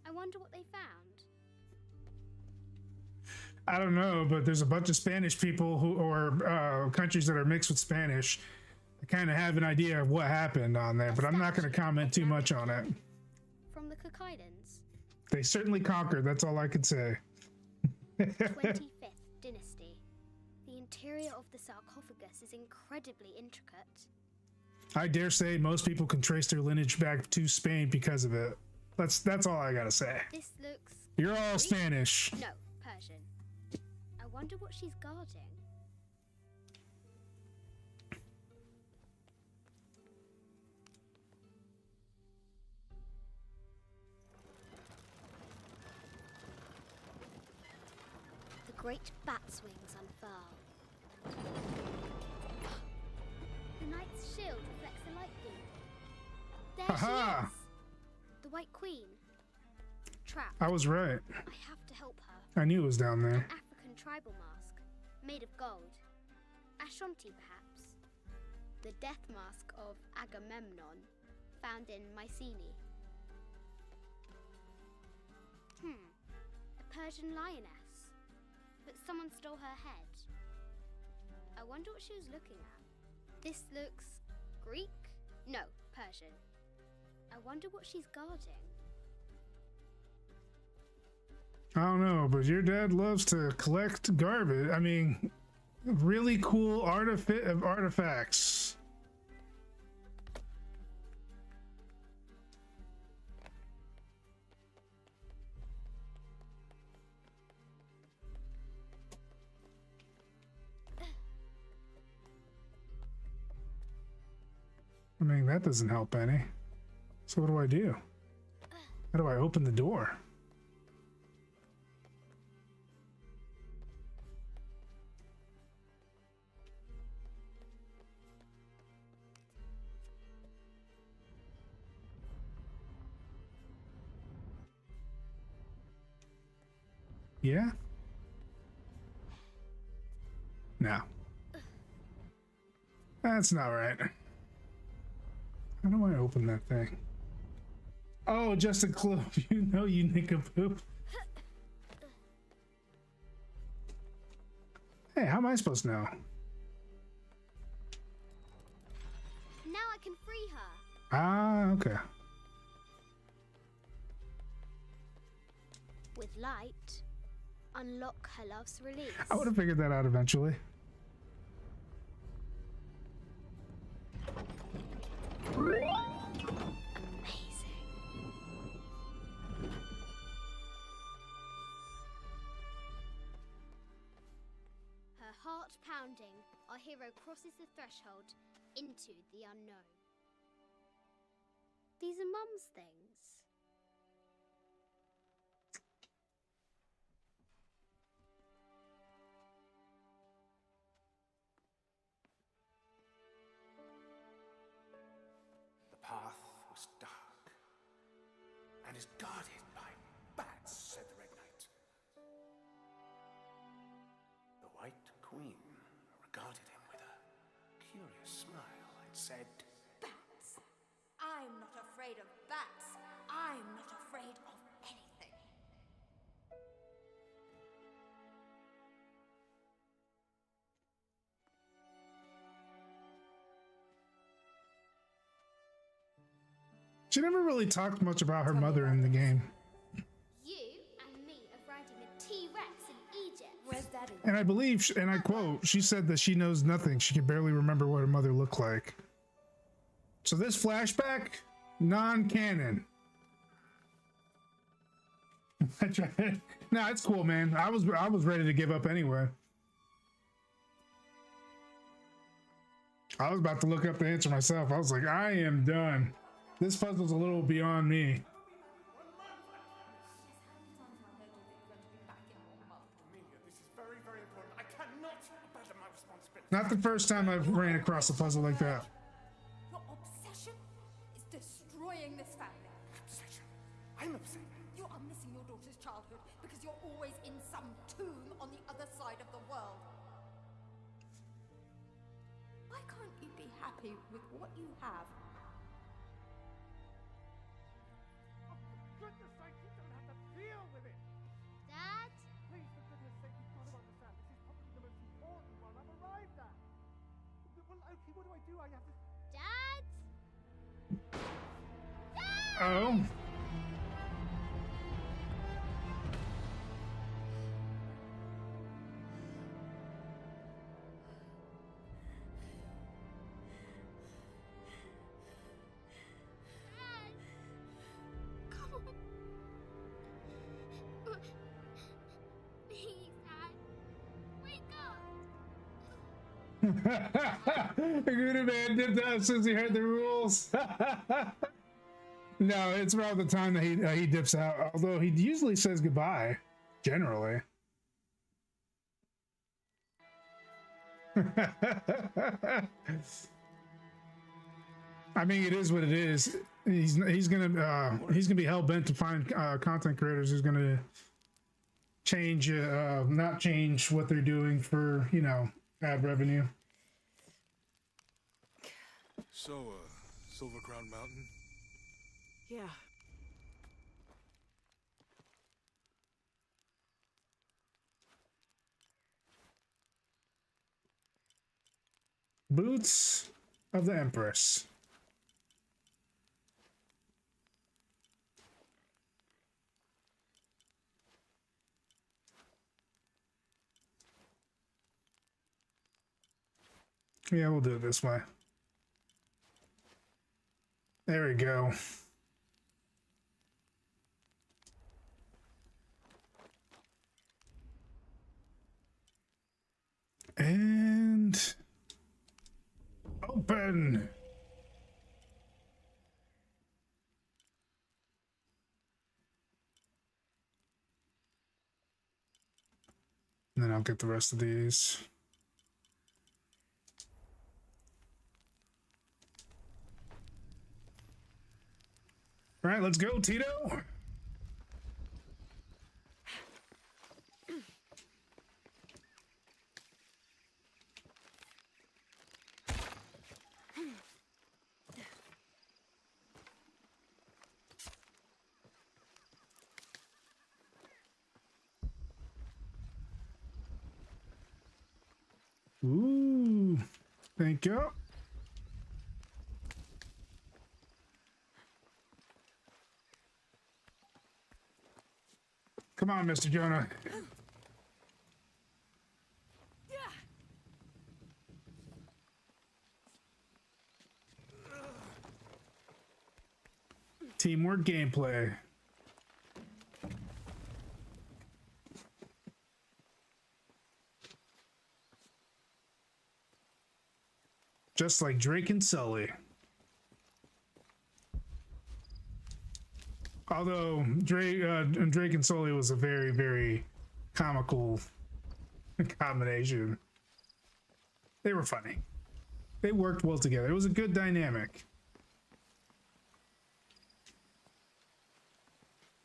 I wonder what they found. I don't know, but there's a bunch of Spanish people who, or countries that are mixed with Spanish. I kind of have an idea of what happened on there, but I'm not going to comment too much on it. From the Cook Islands? They certainly conquered, that's all I could say. 25th dynasty. The interior of the sarcophagus is incredibly intricate. I dare say most people can trace their lineage back to Spain because of it. That's all I gotta say. This looks... You're all Spanish. No, Persian. I wonder what she's guarding. The great bat's wings unfurl. The knight's shield reflects the light beam. There Aha! she is! The White Queen. Trapped. I was right. I have to help her. I knew it was down there. An African tribal mask, made of gold. Ashanti, perhaps. The death mask of Agamemnon, found in Mycenae. A Persian lioness. But someone stole her head. I wonder what she was looking at. This looks Greek? No, Persian. I wonder what she's guarding. I don't know, but your dad loves to collect garbage. I mean, really cool artifacts. I mean, that doesn't help any. So what do I do? How do I open the door? Yeah? No. That's not right. How do I open that thing? Oh, just a clue. You know, you nincompoop. Hey, how am I supposed to know? Now I can free her. Ah, okay. With light, unlock her love's release. I would have figured that out eventually. Amazing. Her heart pounding, our hero crosses the threshold into the unknown. These are Mum's things. The path was dark and is guarded by bats, said the Red Knight. The White Queen regarded him with a curious smile and said, Bats! I'm not afraid of bats. I'm not afraid of anything. She never really talked much about her mother in the game. You and me are riding a T-Rex in Egypt. Where's Daddy? And I believe, and I quote, she said that she knows nothing. She can barely remember what her mother looked like. So this flashback, non-canon. No, it's cool, man. I was ready to give up anyway. I was about to look up the answer myself. I was like, I am done. This puzzle's a little beyond me. Amelia, this is very, very important. I cannot abandon my responsibility. Not the first time I've ran across a puzzle like that. Your obsession is destroying this family. Obsession. I'm upset. You are missing your daughter's childhood because you're always in some tomb on the other side of the world. Why can't you be happy with what you have? Oh, for goodness sake, you don't have to deal with it. Dad? Please, for goodness sake, you've got to understand. This is probably the most important one I've arrived at. Well, okay, what do I do? I have to... Dad? Oh. Come on. Please, Dad. Wake up. Gouda Man dipped out as soon as he heard the rules. No, it's around the time that he dips out. Although he usually says goodbye, generally. I mean, it is what it is. He's gonna be hell bent to find content creators who's gonna change, not change what they're doing for, you know, ad revenue. So, Silver Crown Mountain? Yeah. Boots of the Empress. Yeah, we'll do it this way. There we go. And open. And then I'll get the rest of these. All right, let's go, Tito. Ooh, thank you. Come on, Mr. Jonah. Teamwork gameplay. Just like Drake and Sully. Although Drake and Sully was a very, very comical combination. They were funny. They worked well together. It was a good dynamic.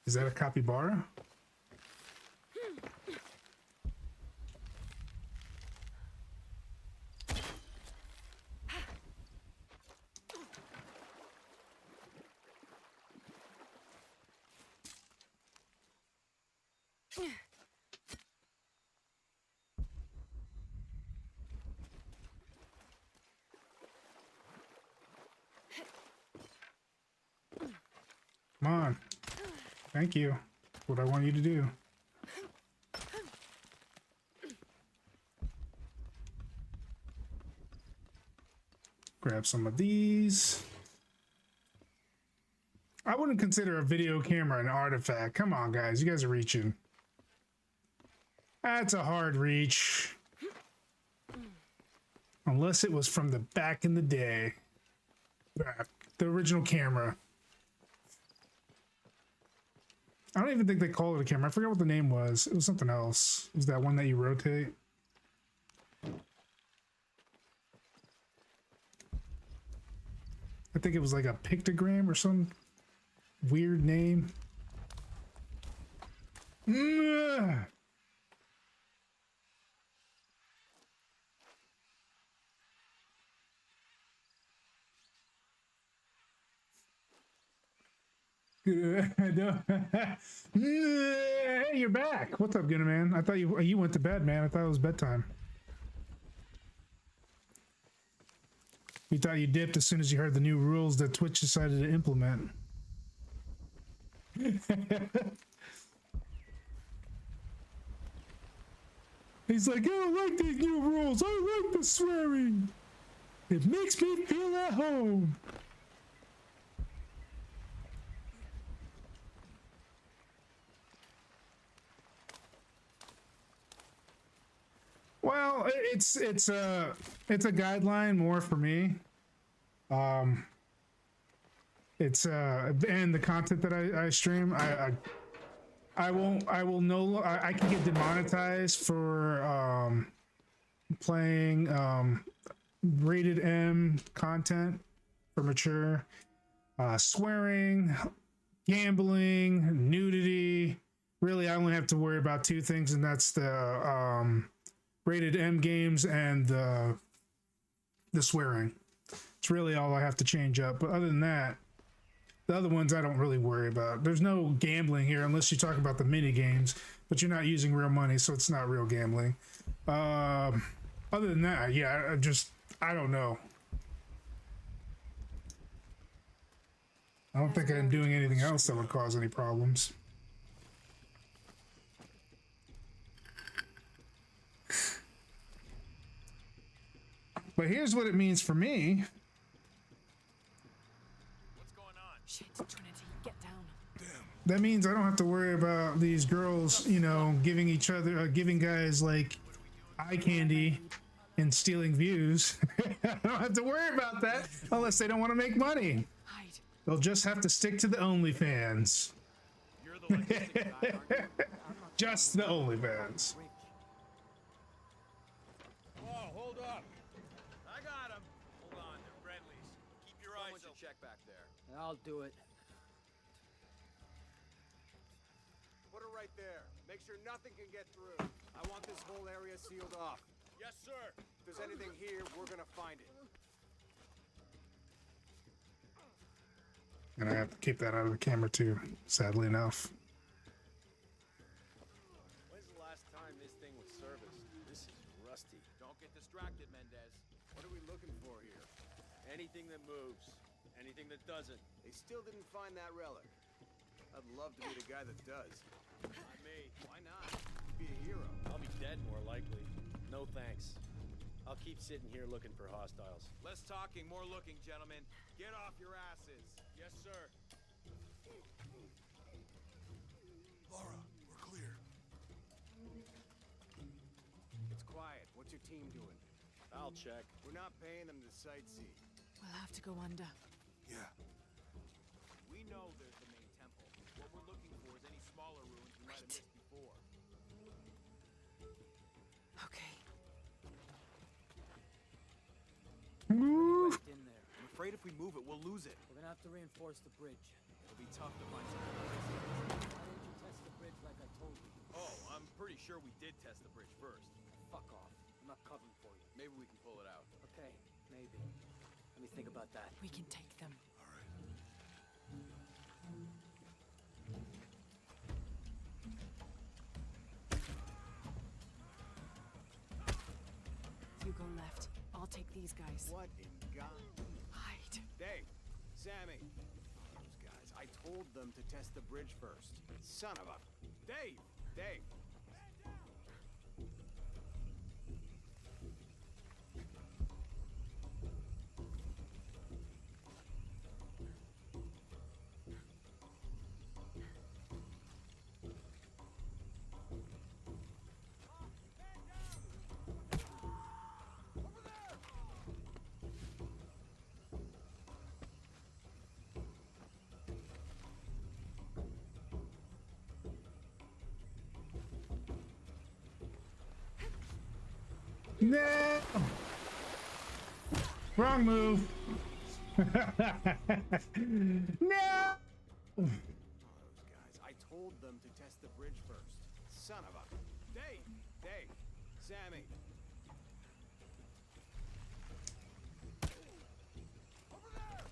Is that a capybara? Come on. Thank you. That's what I want you to do. Grab some of these. I wouldn't consider a video camera an artifact. Come on, guys. You guys are reaching. That's a hard reach. Unless it was from the back in the day. The original camera. I don't even think they called it a camera. I forgot what the name was. It was something else. It was that one that you rotate. I think it was like a pictogram or some weird name. Hey, you're back. What's up, Gunner Man? I thought you went to bed, man. I thought it was bedtime. You thought you dipped as soon as you heard the new rules that Twitch decided to implement. He's like, I don't like these new rules. I like the swearing. It makes me feel at home. Well, it's a guideline more for me. It's and the content that I stream, I can get demonetized for playing rated M content for mature, swearing, gambling, nudity. Really, I only have to worry about two things, and that's the rated M games and the swearing. It's really all I have to change up. But other than that, the other ones I don't really worry about. There's no gambling here unless you talk about the mini games, but you're not using real money, so it's not real gambling. Other than that, yeah, I don't know. I don't think I'm doing anything else that would cause any problems. But here's what it means for me. What's going on? Shit, Trinity, get down. That means I don't have to worry about these girls, you know, giving guys like eye candy and stealing views. I don't have to worry about that unless they don't want to make money. Hide. They'll just have to stick to the OnlyFans. You're the logistics guy, aren't you? Just the OnlyFans. Whoa, hold up. I got him. Hold on, they're friendlies. Keep your eyes open. Check back there. I'll do it. Put her right there. Make sure nothing can get through. I want this whole area sealed off. Yes, sir. If there's anything here, we're gonna find it. And I have to keep that out of the camera too, sadly enough. When's the last time this thing was serviced? This is rusty. Don't get distracted, Mendez. What are we looking for here? Anything that moves. Anything that doesn't. They still didn't find that relic. I'd love to be the guy that does. Not me. Why not? Be a hero. I'll be dead more likely. No thanks. I'll keep sitting here looking for hostiles. Less talking, more looking, gentlemen. Get off your asses. Yes, sir. Laura, we're clear. It's quiet. What's your team doing? I'll check. We're not paying them to sightsee. We'll have to go under. Yeah. We know there's the main temple. What we're looking for is any smaller ruins we might have missed before. Okay. Wedged in there. I'm afraid if we move it, we'll lose it. We're gonna have to reinforce the bridge. It'll be tough to find something. Why didn't you test the bridge like I told you? Oh, I'm pretty sure we did test the bridge first. Fuck off. I'm not covering for you. Maybe we can pull it out. Okay, maybe. Let me think about that. We can take them. All right. You go left. I'll take these guys. What in God? Hide. Dave, Sammy. Those guys. I told them to test the bridge first. Son of a... Dave! Dave! No! Wrong move. No! Those guys. I told them to test the bridge first. Son of a... Dave! Sammy! Over there!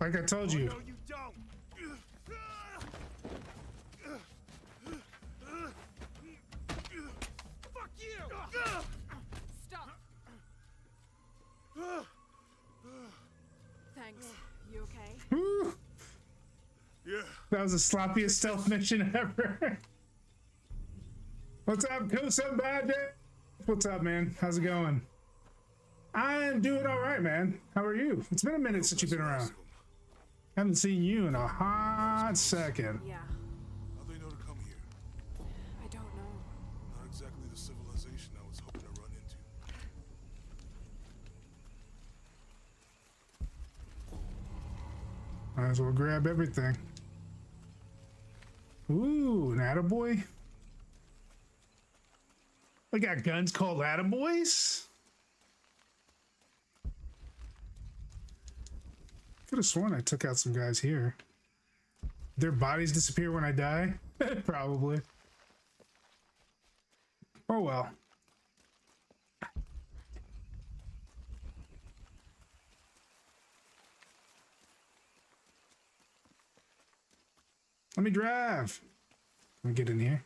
Like I told you. No, you don't! Fuck you! Stop. Thanks. You okay? Woo! Yeah. That was the sloppiest stealth mission ever. What's up, Kusa Bad? What's up, man? How's it going? I'm doing all right, man. How are you? It's been a minute since you've been around. Haven't seen you in a hot second. Yeah. How'd they know to come here? I don't know. Not exactly the civilization I was hoping to run into. Might as well grab everything. Ooh, an attaboy. We got guns called attaboys? Could have sworn I took out some guys here. Their bodies disappear when I die? Probably. Oh well. Let me drive. Let me get in here.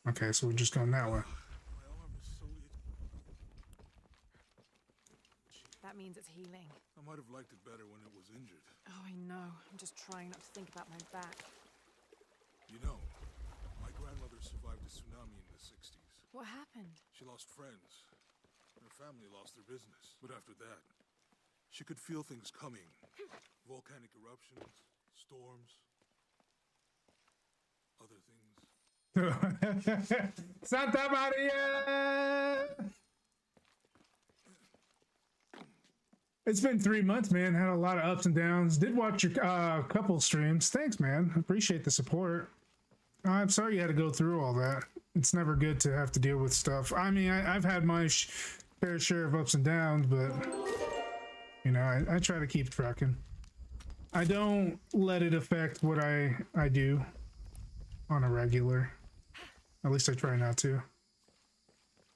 Okay, so we're just going that way. My arm is so That means it's healing. I might have liked it better when it was injured. Oh, I know. I'm just trying not to think about my back. You know, my grandmother survived a tsunami in the 60s. What happened? She lost friends. Her family lost their business. But after that, she could feel things coming. Volcanic eruptions, storms, other things. Santa Maria! It's been 3 months, man. Had a lot of ups and downs. Did watch your couple streams. Thanks, man. Appreciate the support. I'm sorry you had to go through all that. It's never good to have to deal with stuff. I mean, I've had my fair share of ups and downs, but you know, I try to keep trucking. I don't let it affect what I do on a regular. At least I try not to.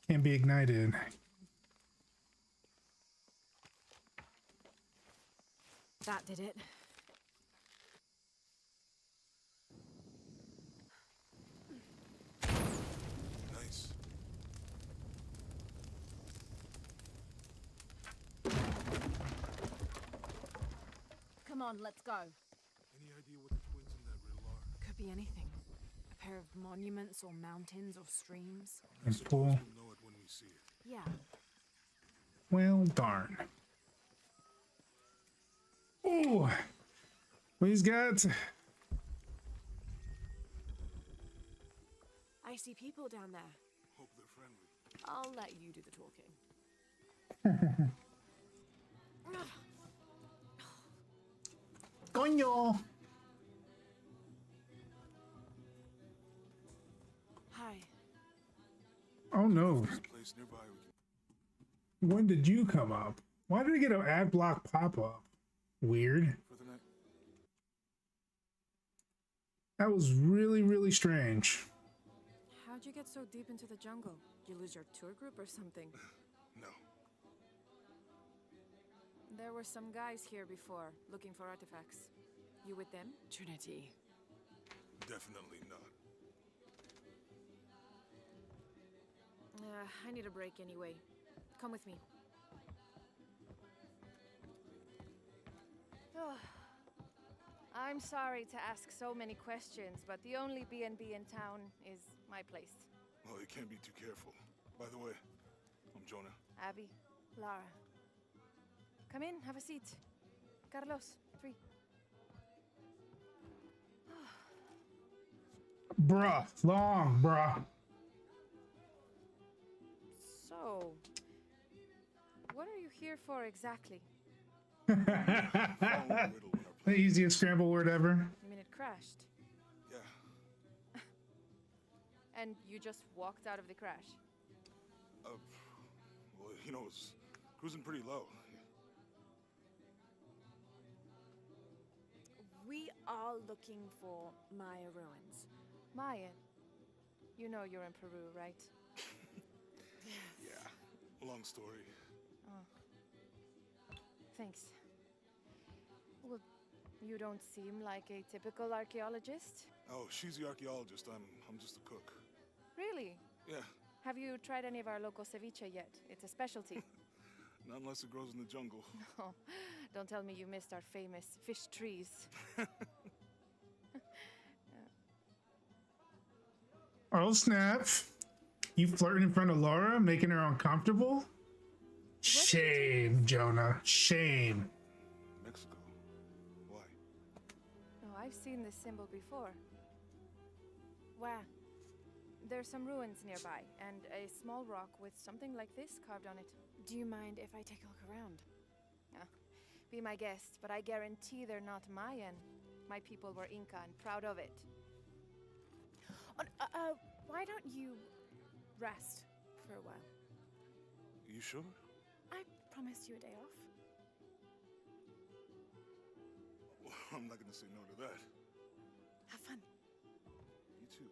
Can't be ignited. That did it. Nice. Come on, let's go. Any idea what the twins in that riddle are? Could be anything. A pair of monuments or mountains or streams. I suppose we'll know it when we see it. Yeah. Well, darn. Ooh. We've got... I see people down there. Hope they're friendly. I'll let you do the talking. Coño! Hi. Oh no. There's a place nearby we can When did you come up? Why did I get an ad block pop up? Weird. for the night. That was really, really strange. How'd you get so deep into the jungle? You lose your tour group or something? No. There were some guys here before, looking for artifacts. You with them? Trinity. Definitely not. I need a break anyway. Come with me. I'm sorry to ask so many questions, but the only B&B in town is my place. Well, you can't be too careful. By the way, I'm Jonah. Abby, Lara. Come in, have a seat. Carlos, 3. Bruh, long, bruh. So, what are you here for exactly? Following the riddle when our The easiest scramble word ever. You mean it crashed? Yeah. And you just walked out of the crash? Well, you know, it's cruising pretty low. We are looking for Maya ruins. Maya? You know you're in Peru, right? Yeah. Long story. Thanks. Well, you don't seem like a typical archaeologist. Oh, she's the archaeologist. I'm just a cook. Really? Yeah. Have you tried any of our local ceviche yet? It's a specialty. Not unless it grows in the jungle. Oh, don't tell me you missed our famous fish trees. Oh, snap. You flirting in front of Laura, making her uncomfortable? Shame, Jonah. Shame. Mexico. Why? Oh, I've seen this symbol before. Wow. There's some ruins nearby, and a small rock with something like this carved on it. Do you mind if I take a look around? Be my guest, but I guarantee they're not Mayan. My people were Inca and proud of it. Why don't you rest for a while? You sure? I promised you a day off. Well, I'm not gonna say no to that. Have fun. You too.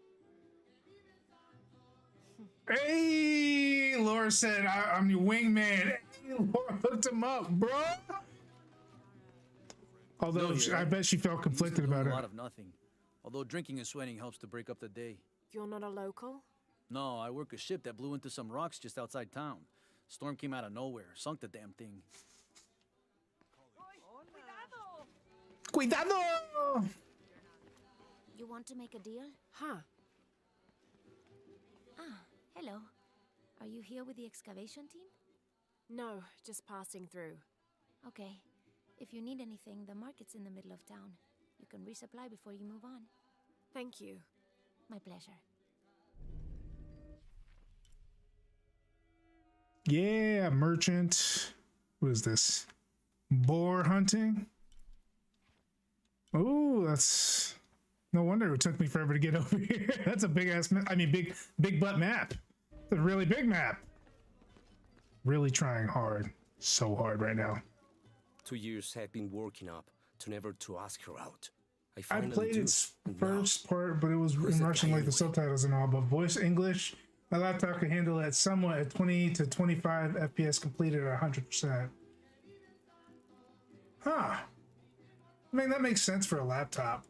Hey, Laura said, I'm your wingman. Hey, Laura hooked him up, bro. Although I bet she felt conflicted about A it. lot of nothing. Although drinking and sweating helps to break up the day. You're not a local? No, I work a ship that blew into some rocks just outside town. Storm came out of nowhere, sunk the damn thing. Cuidado! You want to make a deal? Huh. Ah, hello. Are you here with the excavation team? No, just passing through. Okay. If you need anything, the market's in the middle of town. You can resupply before you move on. Thank you. My pleasure. Yeah, merchant. What is this? Boar hunting? Oh, that's... No wonder it took me forever to get over here. That's a big ass map. I mean, big butt map. It's a really big map. Really trying hard. So hard right now. 2 years have been working up to never to ask her out. I finally played do, its and now, first part, but it was who's in that Russian guy like the anyway? subtitles and all, but voice English, my laptop can handle it somewhat at 20 to 25 FPS completed at 100%. Huh. I mean, that makes sense for a laptop.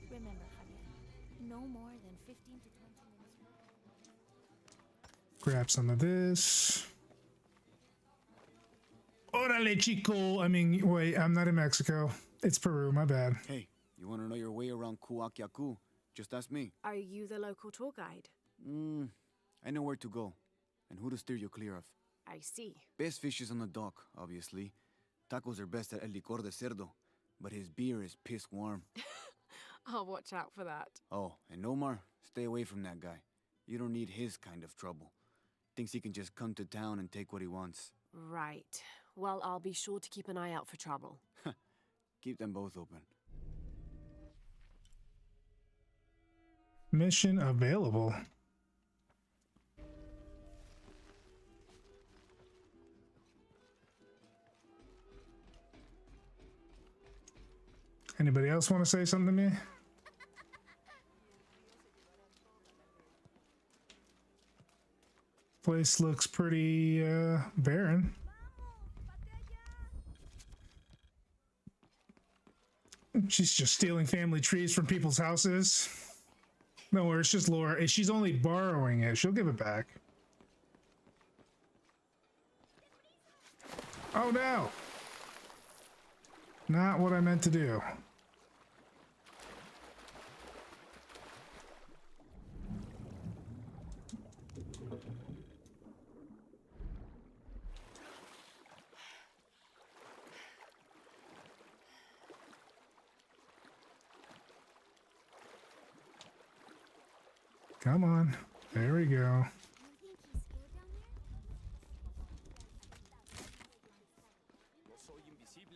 Remember, Javier, no more than 15 to 20 minutes. Grab some of this. Orale, chico. I mean, wait, I'm not in Mexico. It's Peru, my bad. Hey, you want to know your way around Kuakyaku? Just ask me. Are you the local tour guide? I know where to go, and who to steer you clear of. I see. Best fish is on the dock, obviously. Tacos are best at El Licor de Cerdo, but his beer is piss warm. I'll watch out for that. Oh, and Omar, stay away from that guy. You don't need his kind of trouble. Thinks he can just come to town and take what he wants. Right. Well, I'll be sure to keep an eye out for trouble. Keep them both open. Mission available. Anybody else want to say something to me? Place looks pretty barren. She's just stealing family trees from people's houses. No, it's just Laura. She's only borrowing it. She'll give it back. Oh no! Not what I meant to do. Come on. There we go.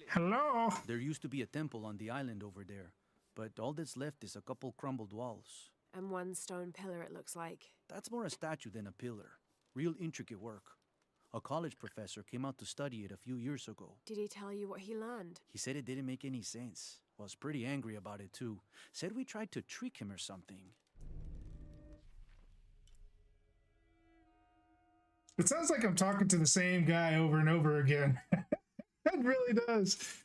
Hello? There used to be a temple on the island over there, but all that's left is a couple crumbled walls. And one stone pillar, it looks like. That's more a statue than a pillar. Real intricate work. A college professor came out to study it a few years ago. Did he tell you what he learned? He said it didn't make any sense. Was pretty angry about it too. Said we tried to trick him or something. It sounds like I'm talking to the same guy over and over again. It really does.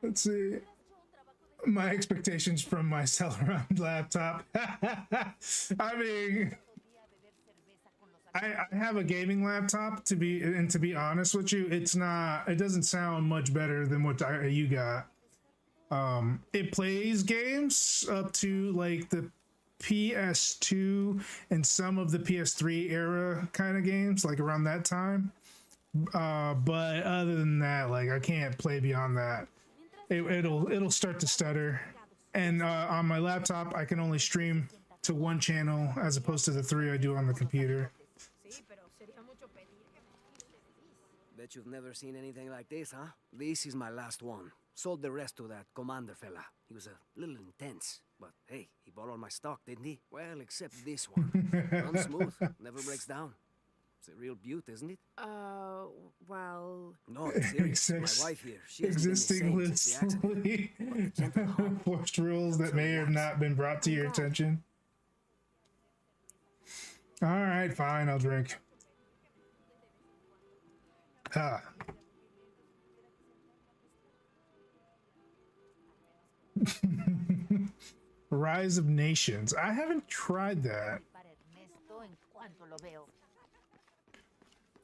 Let's see. My expectations from my Celeron laptop. I mean, I have a gaming laptop to be honest with you, it doesn't sound much better than what you got. It plays games up to like the PS2 and some of the PS3 era kind of games, like around that time. But other than that, like I can't play beyond that. It'll start to stutter, and on my laptop I can only stream to one channel as opposed to the 3 I do on the computer. Bet you've never seen anything like this, huh? This is my last one. Sold the rest to that commander fella. He was a little intense, but hey, he bought all my stock, didn't he? Well, except this one. Runs smooth, never breaks down. It's a real beaut, isn't it? Well... No, it's serious. My wife here, she existing loosely forced rules that may have not been brought to your attention. All right, fine, I'll drink. Rise of Nations. I haven't tried that.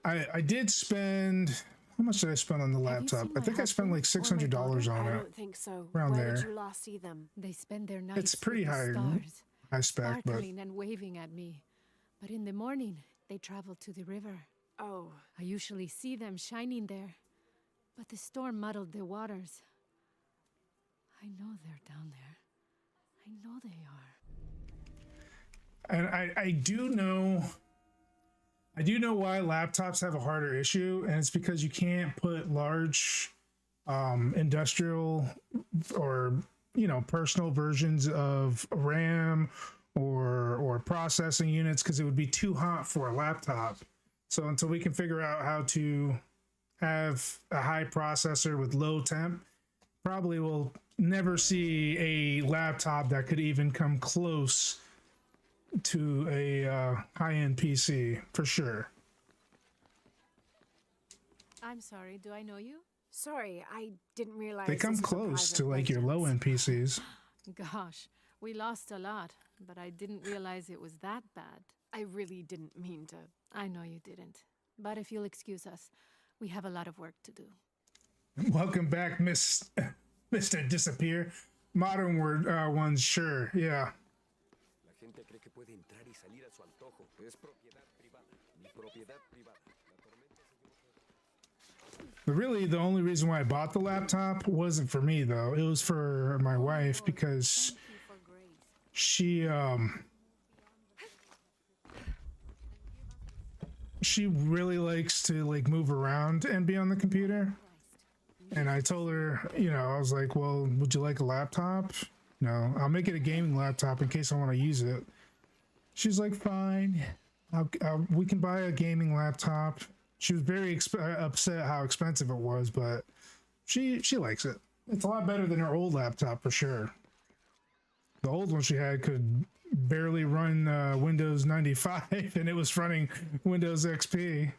I did spend... How much did I spend on the laptop? I think I spent like $600 on it. I don't think so. Around Where there. did you last see them? They spend their nights It's pretty high spec, but sparkling and waving at me. But in the morning, they travel to the river. Oh. I usually see them shining there. But the storm muddled the waters. I know they're down there. I know they are. And I do know why laptops have a harder issue, and it's because you can't put large industrial or personal versions of RAM or processing units, because it would be too hot for a laptop. So until we can figure out how to have a high processor with low temp, probably we'll never see a laptop that could even come close to a high-end PC, for sure. I'm sorry, do I know you? Sorry, I didn't realize They come this was a close private to like your residence. low-end PCs. Gosh, we lost a lot, but I didn't realize it was that bad. I really didn't mean to. I know you didn't. But if you'll excuse us, we have a lot of work to do. Welcome back, Mr. Disappear. Modern word ones, sure, yeah. La gente cree que puede entrar y salir a su antojo. Es propiedad privada. Mi propiedad privada. La tormenta But really, the only reason why I bought the laptop wasn't for me, though. It was for my wife, because she really likes to like move around and be on the computer. And I told her, I was like, well, would you like a laptop? No, I'll make it a gaming laptop in case I want to use it. She's like, fine, we can buy a gaming laptop. She was very upset how expensive it was, but she likes it. It's a lot better than her old laptop for sure. The old one she had could barely run Windows 95, and it was running Windows XP.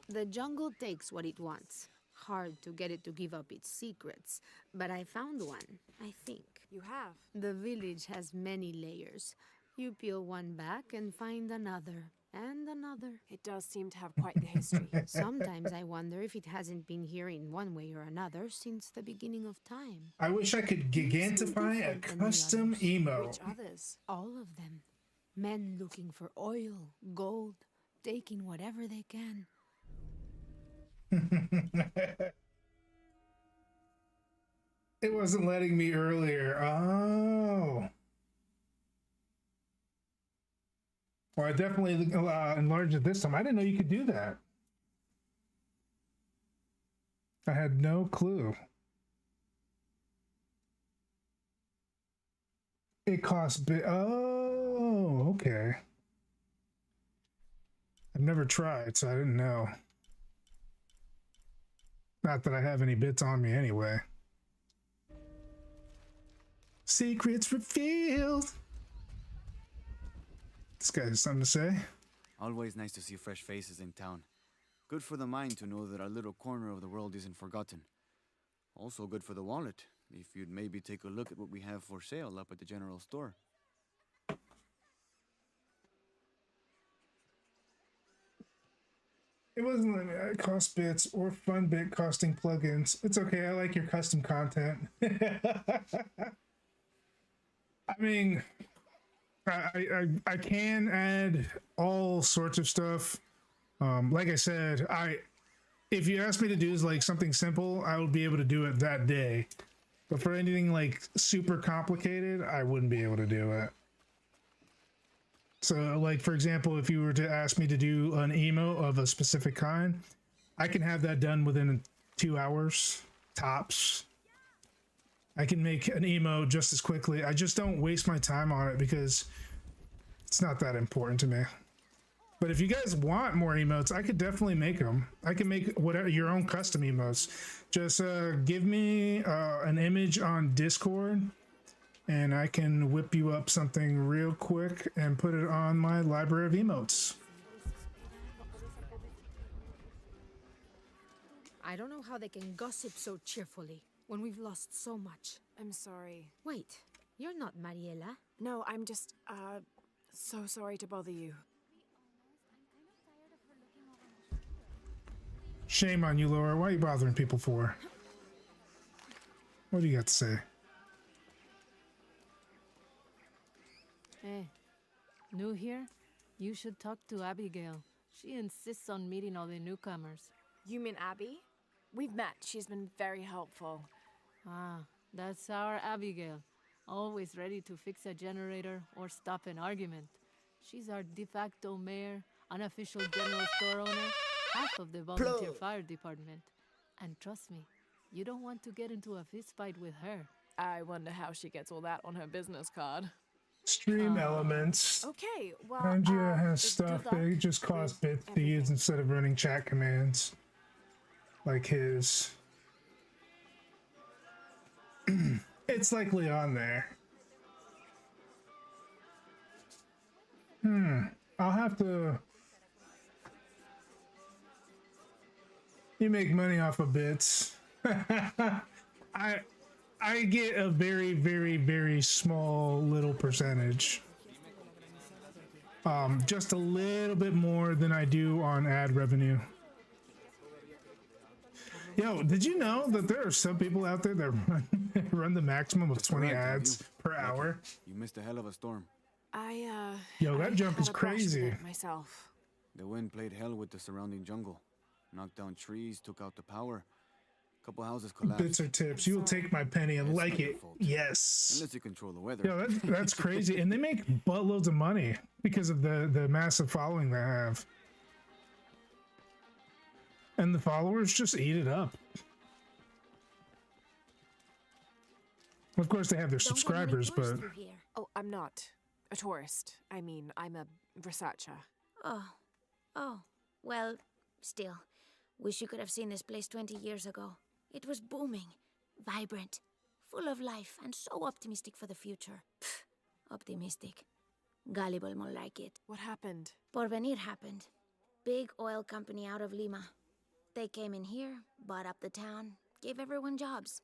The jungle takes what it wants. Hard to get it to give up its secrets, but I found one, I think. You have? The village has many layers. You peel one back and find another, and another. It does seem to have quite the history. Sometimes I wonder if it hasn't been here in one way or another since the beginning of time. I wish I could gigantify a custom emo. Which others? All of them. Men looking for oil, gold, taking whatever they can. It wasn't letting me earlier. Oh. Well, I definitely enlarged it this time. I didn't know you could do that. I had no clue. It costs oh, okay. I've never tried, so I didn't know. Not that I have any bits on me anyway. Secrets revealed. This guy has something to say. Always nice to see fresh faces in town. Good for the mind to know that our little corner of the world isn't forgotten. Also good for the wallet, if you'd maybe take a look at what we have for sale up at the general store. It wasn't like it cost bits or fun bit costing plugins. It's okay, I like your custom content. I mean, I can add all sorts of stuff. Like I said, if you ask me to do like something simple, I would be able to do it that day. But for anything like super complicated, I wouldn't be able to do it. So like, for example, if you were to ask me to do an emo of a specific kind, I can have that done within 2 hours, tops. I can make an emo just as quickly. I just don't waste my time on it because it's not that important to me. But if you guys want more emotes, I could definitely make them. I can make whatever your own custom emotes. Just give me an image on Discord, and I can whip you up something real quick and put it on my library of emotes. I don't know how they can gossip so cheerfully when we've lost so much. I'm sorry. Wait, you're not Mariela. No, I'm just, so sorry to bother you. Shame on you, Laura. Why are you bothering people for? What do you got to say? Hey, new here? You should talk to Abigail. She insists on meeting all the newcomers. You mean Abby? We've met. She's been very helpful. Ah, that's our Abigail. Always ready to fix a generator or stop an argument. She's our de facto mayor, unofficial general store owner, half of the volunteer fire department. And trust me, you don't want to get into a fistfight with her. I wonder how she gets all that on her business card. Stream elements. Okay, well, Pangea has stuff that it just costs bits to use instead of running chat commands. Like his. It's likely on there. I'll have to. You make money off of bits. I get a very, very, very small little percentage. Just a little bit more than I do on ad revenue. Yo, did you know that there are some people out there that run the maximum of 20 ads per hour? You missed a hell of a storm. Yo, that jump is crazy. Myself. The wind played hell with the surrounding jungle. Knocked down trees, took out the power. Couple houses collapsed. Bits or tips. You will take my penny and like it. Yes. Unless you control the weather. Yo, that's crazy. And they make buttloads of money because of the massive following they have. And the followers just eat it up. Of course, they have their subscribers, but... Oh, I'm not a tourist. I mean, I'm a researcher. Oh. Well, still. Wish you could have seen this place 20 years ago. It was booming, vibrant, full of life, and so optimistic for the future. Pfft, Optimistic. Gullible, more like it. What happened? Porvenir happened. Big oil company out of Lima. They came in here, bought up the town, gave everyone jobs.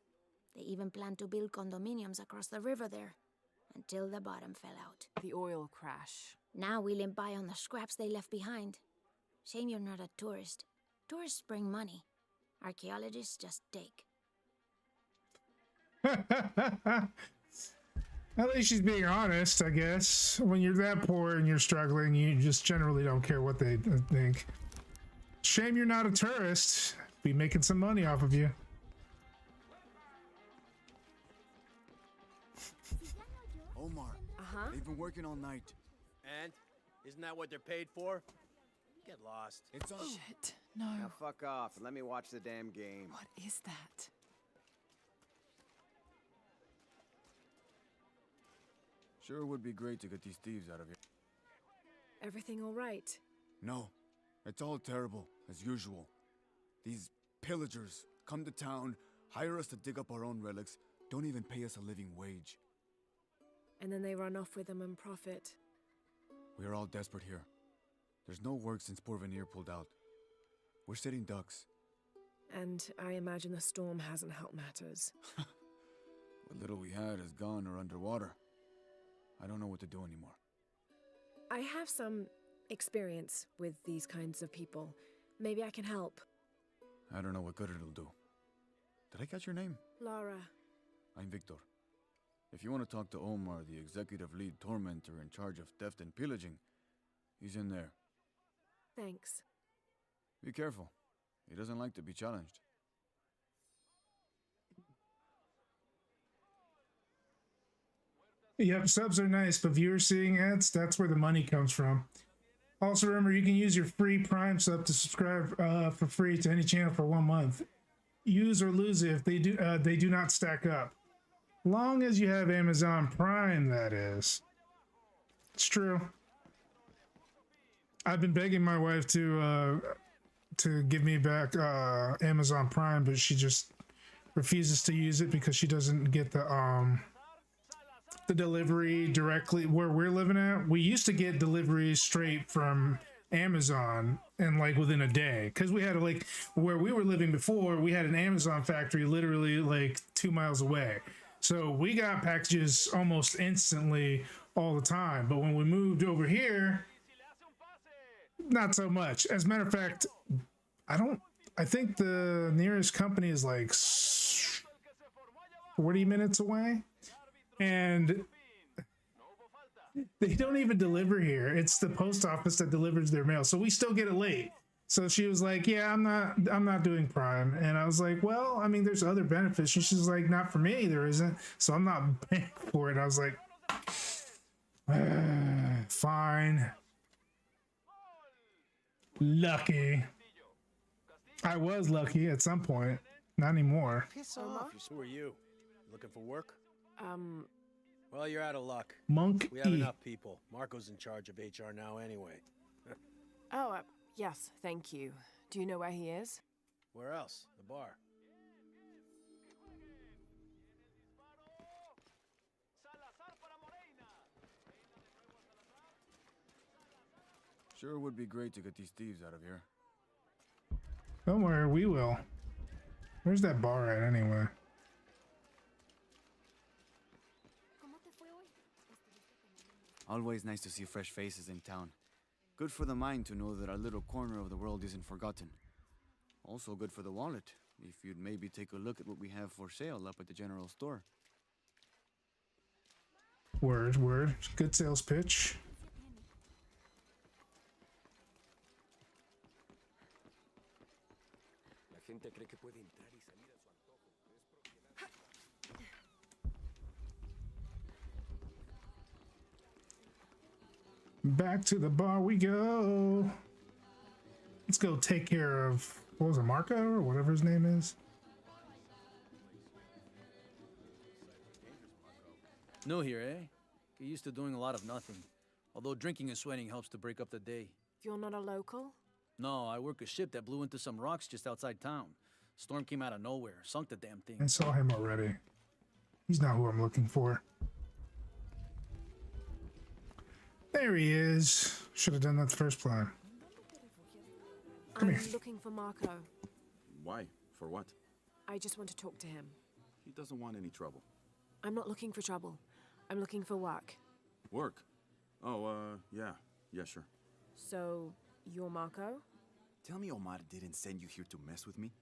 They even planned to build condominiums across the river there, until the bottom fell out. The oil crash. Now we limp by on the scraps they left behind. Shame you're not a tourist. Tourists bring money. Archaeologists just take. At least she's being honest, I guess. When you're that poor and you're struggling, you just generally don't care what they think. Shame you're not a tourist. Be making some money off of you. Omar, they've been working all night. And? Isn't that what they're paid for? Get lost. It's on. Shit, no. Now fuck off and let me watch the damn game. What is that? Sure would be great to get these thieves out of here. Everything all right? No, it's all terrible, as usual. These pillagers come to town, hire us to dig up our own relics, don't even pay us a living wage. And then they run off with them and profit. We are all desperate here. There's no work since Porvenir pulled out. We're sitting ducks. And I imagine the storm hasn't helped matters. What little we had is gone or underwater. I don't know what to do anymore. I have some experience with these kinds of people. Maybe I can help. I don't know what good it'll do. Did I catch your name? Lara. I'm Victor. If you want to talk to Omar, the executive lead tormentor in charge of theft and pillaging, he's in there. Thanks. Be careful. He doesn't like to be challenged. Yep, subs are nice, but viewers seeing ads, that's where the money comes from. Also, remember, you can use your free Prime sub to subscribe for free to any channel for 1 month. Use or lose it if they do not stack up. Long as you have Amazon Prime, that is. It's true. I've been begging my wife to give me back Amazon Prime, but she just refuses to use it because she doesn't get the delivery directly where we're living at. We used to get deliveries straight from Amazon and like within a day, because we had like where we were living before, we had an Amazon factory literally like 2 miles away. So we got packages almost instantly all the time. But when we moved over here, not so much. As a matter of fact, I think the nearest company is like 40 minutes away. And they don't even deliver here. It's the post office that delivers their mail. So we still get it late. So she was like, yeah, I'm not doing Prime. And I was like, well, I mean, there's other benefits. And she's like, not for me, there isn't. So I'm not paying for it. I was like, fine. Lucky. I was lucky at some point. Not anymore. Piss off. Who are you? Looking for work? Well, you're out of luck. Monk We have enough people. Marco's in charge of HR now anyway. Oh, yes, thank you. Do you know where he is? Where else? The bar. Sure would be great to get these thieves out of here. Don't worry, we will. Where's that bar at anyway? Always nice to see fresh faces in town. Good for the mind to know that our little corner of the world isn't forgotten. Also good for the wallet, if you'd maybe take a look at what we have for sale up at the general store. Word. Good sales pitch. Back to the bar we go. Let's go take care of, what was it, Marco or whatever his name is? New here, eh? Get used to doing a lot of nothing. Although drinking and sweating helps to break up the day. You're not a local? No, I work a ship that blew into some rocks just outside town. Storm came out of nowhere, sunk the damn thing. I saw him already. He's not who I'm looking for. There he is. Should have done that the first plan. Come I'm here. looking for Marco. Why? For what? I just want to talk to him. He doesn't want any trouble. I'm not looking for trouble. I'm looking for work. Work? Oh, yeah. Yeah, sure. So, you're Marco? Tell me Omar didn't send you here to mess with me?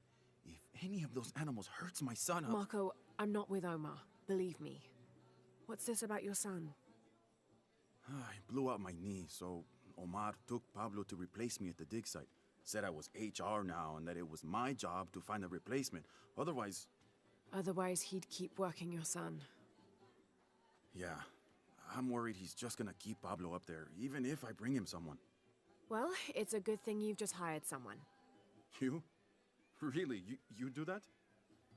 If any of those animals hurts my son, I'll... Marco, I'm not with Omar. Believe me. What's this about your son? I blew out my knee, so Omar took Pablo to replace me at the dig site. Said I was HR now and that it was my job to find a replacement. Otherwise... Otherwise, he'd keep working your son. Yeah. I'm worried he's just gonna keep Pablo up there, even if I bring him someone. Well, it's a good thing you've just hired someone. You? Really? You do that?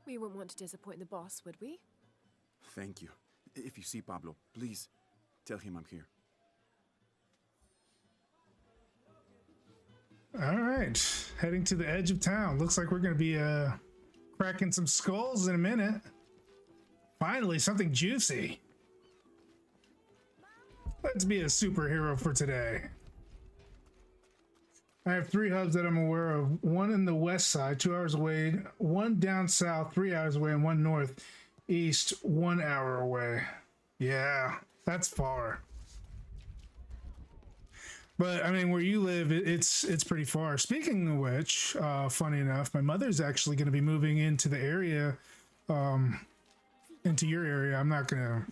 We wouldn't want to disappoint the boss, would we? Thank you. If you see Pablo, please tell him I'm here. All right, heading to the edge of town. Looks like we're gonna be cracking some skulls in a minute. Finally, something juicy. Let's be a superhero for today. I have 3 hubs that I'm aware of. One in the west side, 2 hours away. One down south, 3 hours away, and one north east, 1 hour away. Yeah, that's far. But I mean, where you live, it's pretty far. Speaking of which, funny enough, my mother's actually going to be moving into the area, into your area. I'm not going to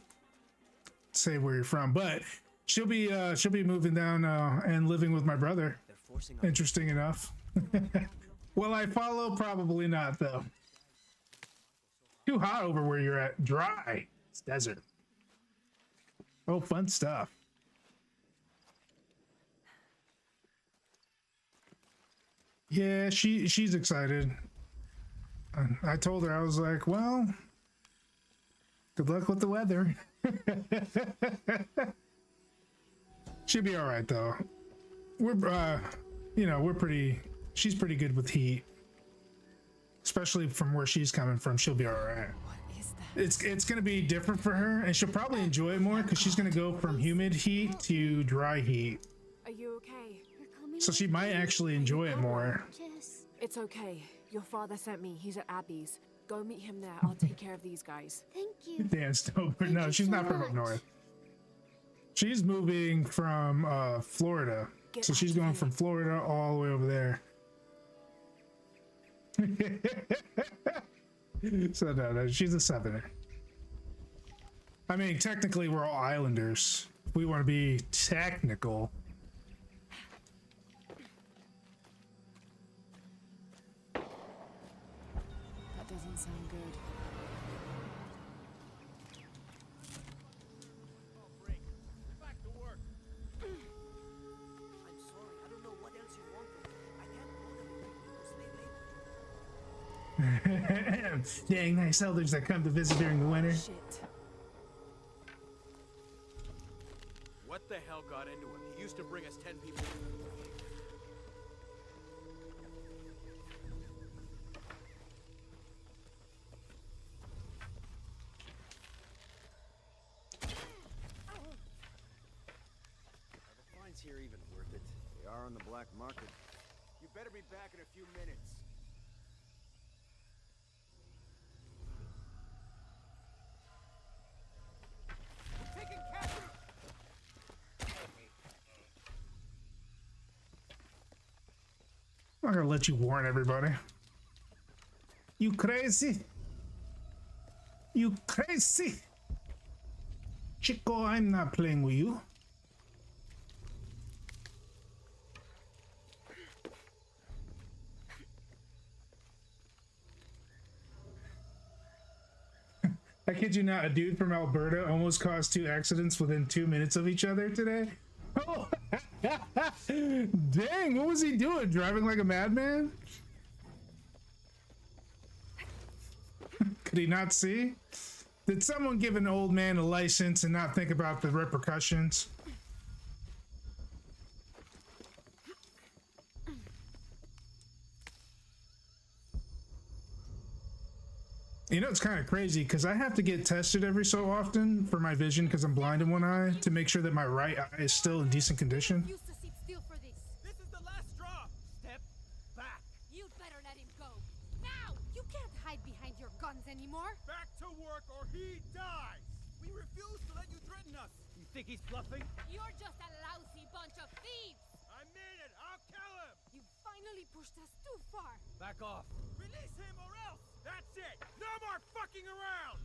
say where you're from, but she'll be moving down and living with my brother. Interesting enough. Will I follow? Probably not, though. Too hot over where you're at. Dry. It's desert. Oh, fun stuff. Yeah, she's excited. I told her, I was like, well, good luck with the weather. She'll be all right, though. We're, she's pretty good with heat. Especially from where she's coming from, she'll be all right. What is that? It's going to be different for her, and she'll probably enjoy it more because she's going to go from humid heat to dry heat. Are you okay? So she might actually enjoy it more. It's okay. Your father sent me. He's at Abby's. Go meet him there. I'll take care of these guys. Thank you. Dan Stover. No, she's not from up north. She's moving from Florida. So she's going from Florida all the way over there. So no, she's a southerner. I mean, technically we're all islanders. If we want to be technical. That doesn't sound good. Back to work. I'm sorry, I don't know what else you wanted. I can't bother you. Stay late. Dang nice elders that come to visit during the winter. Shit. What the hell got into him? He used to bring us 10 people. Are the fines here even worth it? They are on the black market. You better be back in a few minutes. We're taking capture. I'm not gonna let you warn everybody. You crazy? You crazy? Chico, I'm not playing with you. I kid you not, a dude from Alberta almost caused 2 accidents within 2 minutes of each other today. Oh, dang, what was he doing? Driving like a madman? Could he not see? Did someone give an old man a license and not think about the repercussions? You know, it's kind of crazy because I have to get tested every so often for my vision because I'm blind in one eye to make sure that my right eye is still in decent condition. Used to sit still for this. This is the last straw. Step back. You'd better let him go. Now! You can't hide behind your guns anymore. Back to work or he dies. We refuse to let you threaten us. You think he's bluffing? You're just a lousy bunch of thieves. I mean it. I'll kill him. You finally pushed us too far. Back off. Release him or else. That's it. No more fucking around.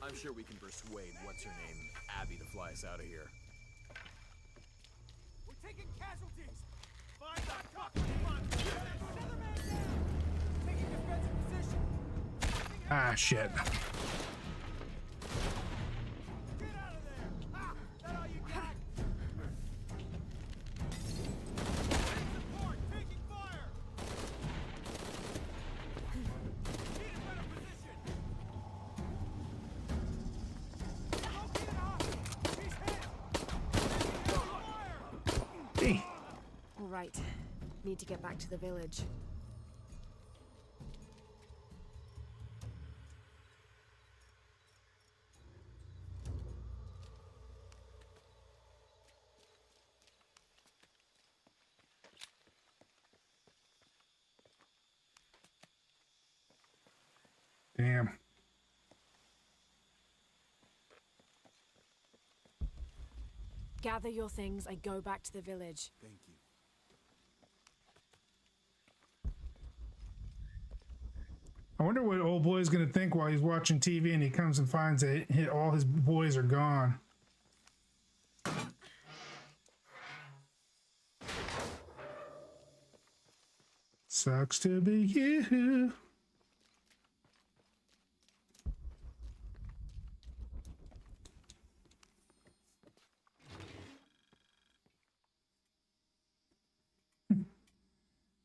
I'm sure we can persuade what's-her-name, Abby, to fly us out of here. We're taking casualties. Find that cock. Another man down. Taking defensive position. Ah, shit. Get out of there. Ah, that all you got? Support, taking fire. Need a better position. Locate it off. He's hit. Fire. Hey. All right. Need to get back to the village. Damn. Gather your things and go back to the village. Thank you. I wonder what old boy's gonna think while he's watching TV and he comes and finds that all his boys are gone. Sucks to be you.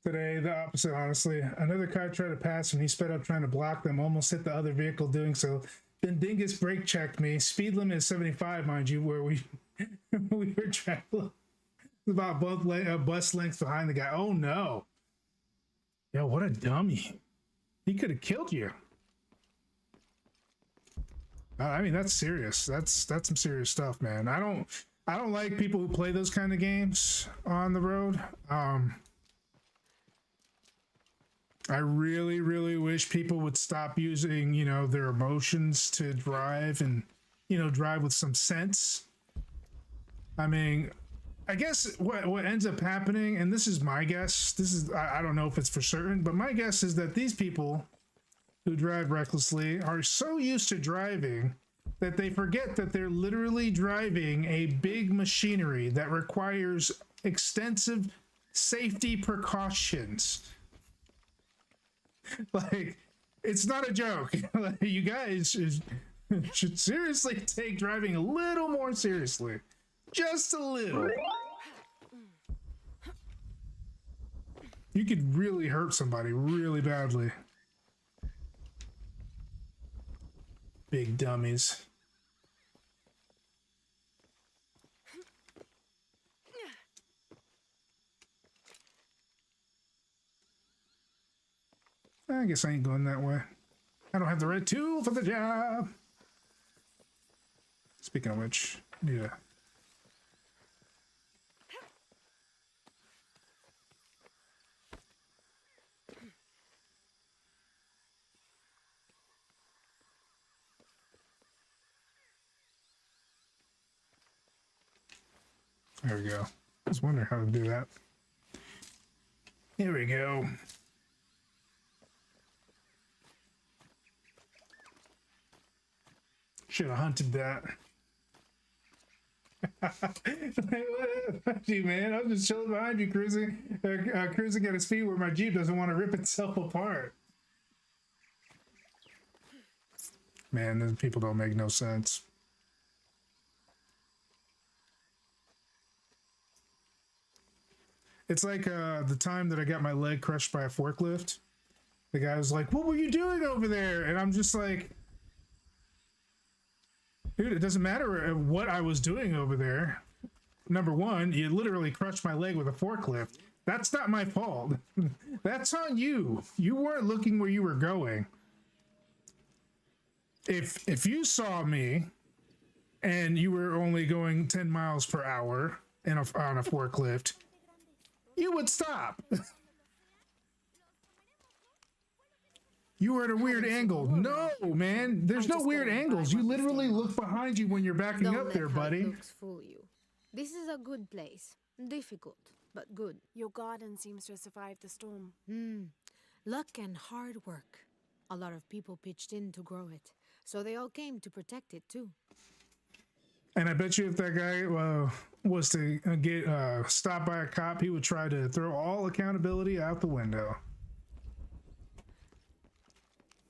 Today, the opposite, honestly. Another car tried to pass and he sped up trying to block them, almost hit the other vehicle doing so. Then Dingus brake checked me. Speed limit is 75, mind you, where we we were traveling about both bus lengths behind the guy. Oh no. Yo, what a dummy. He could have killed you. I mean, that's serious. That's some serious stuff, man. I don't like people who play those kind of games on the road. I really, really wish people would stop using, you know, their emotions to drive and, you know, drive with some sense. I mean, I guess what ends up happening, and this is my guess, I don't know if it's for certain, but my guess is that these people who drive recklessly are so used to driving that they forget that they're literally driving a big machinery that requires extensive safety precautions. Like, it's not a joke. You guys should seriously take driving a little more seriously. Just a little. You could really hurt somebody really badly. Big dummies. I guess I ain't going that way. I don't have the right tool for the job. Speaking of which, yeah. There we go. I was wondering how to do that. Here we go. Should have hunted that. Fuck you, man. I was just chilling behind you, cruising at a speed where my Jeep doesn't want to rip itself apart. Man, those people don't make no sense. It's like the time that I got my leg crushed by a forklift. The guy was like, "What were you doing over there?" And I'm just like, dude, it doesn't matter what I was doing over there. Number one, you literally crushed my leg with a forklift. That's not my fault. That's on you. You weren't looking where you were going. If you saw me and you were only going 10 miles per hour on a forklift, you would stop. You were at a weird angle. No, man. There's no weird angles. You literally look behind you when you're backing up there, buddy. Looks fool you. This is a good place. Difficult, but good. Your garden seems to have survived the storm. Luck and hard work. A lot of people pitched in to grow it, so they all came to protect it too. And I bet you if that guy was to get stopped by a cop, he would try to throw all accountability out the window.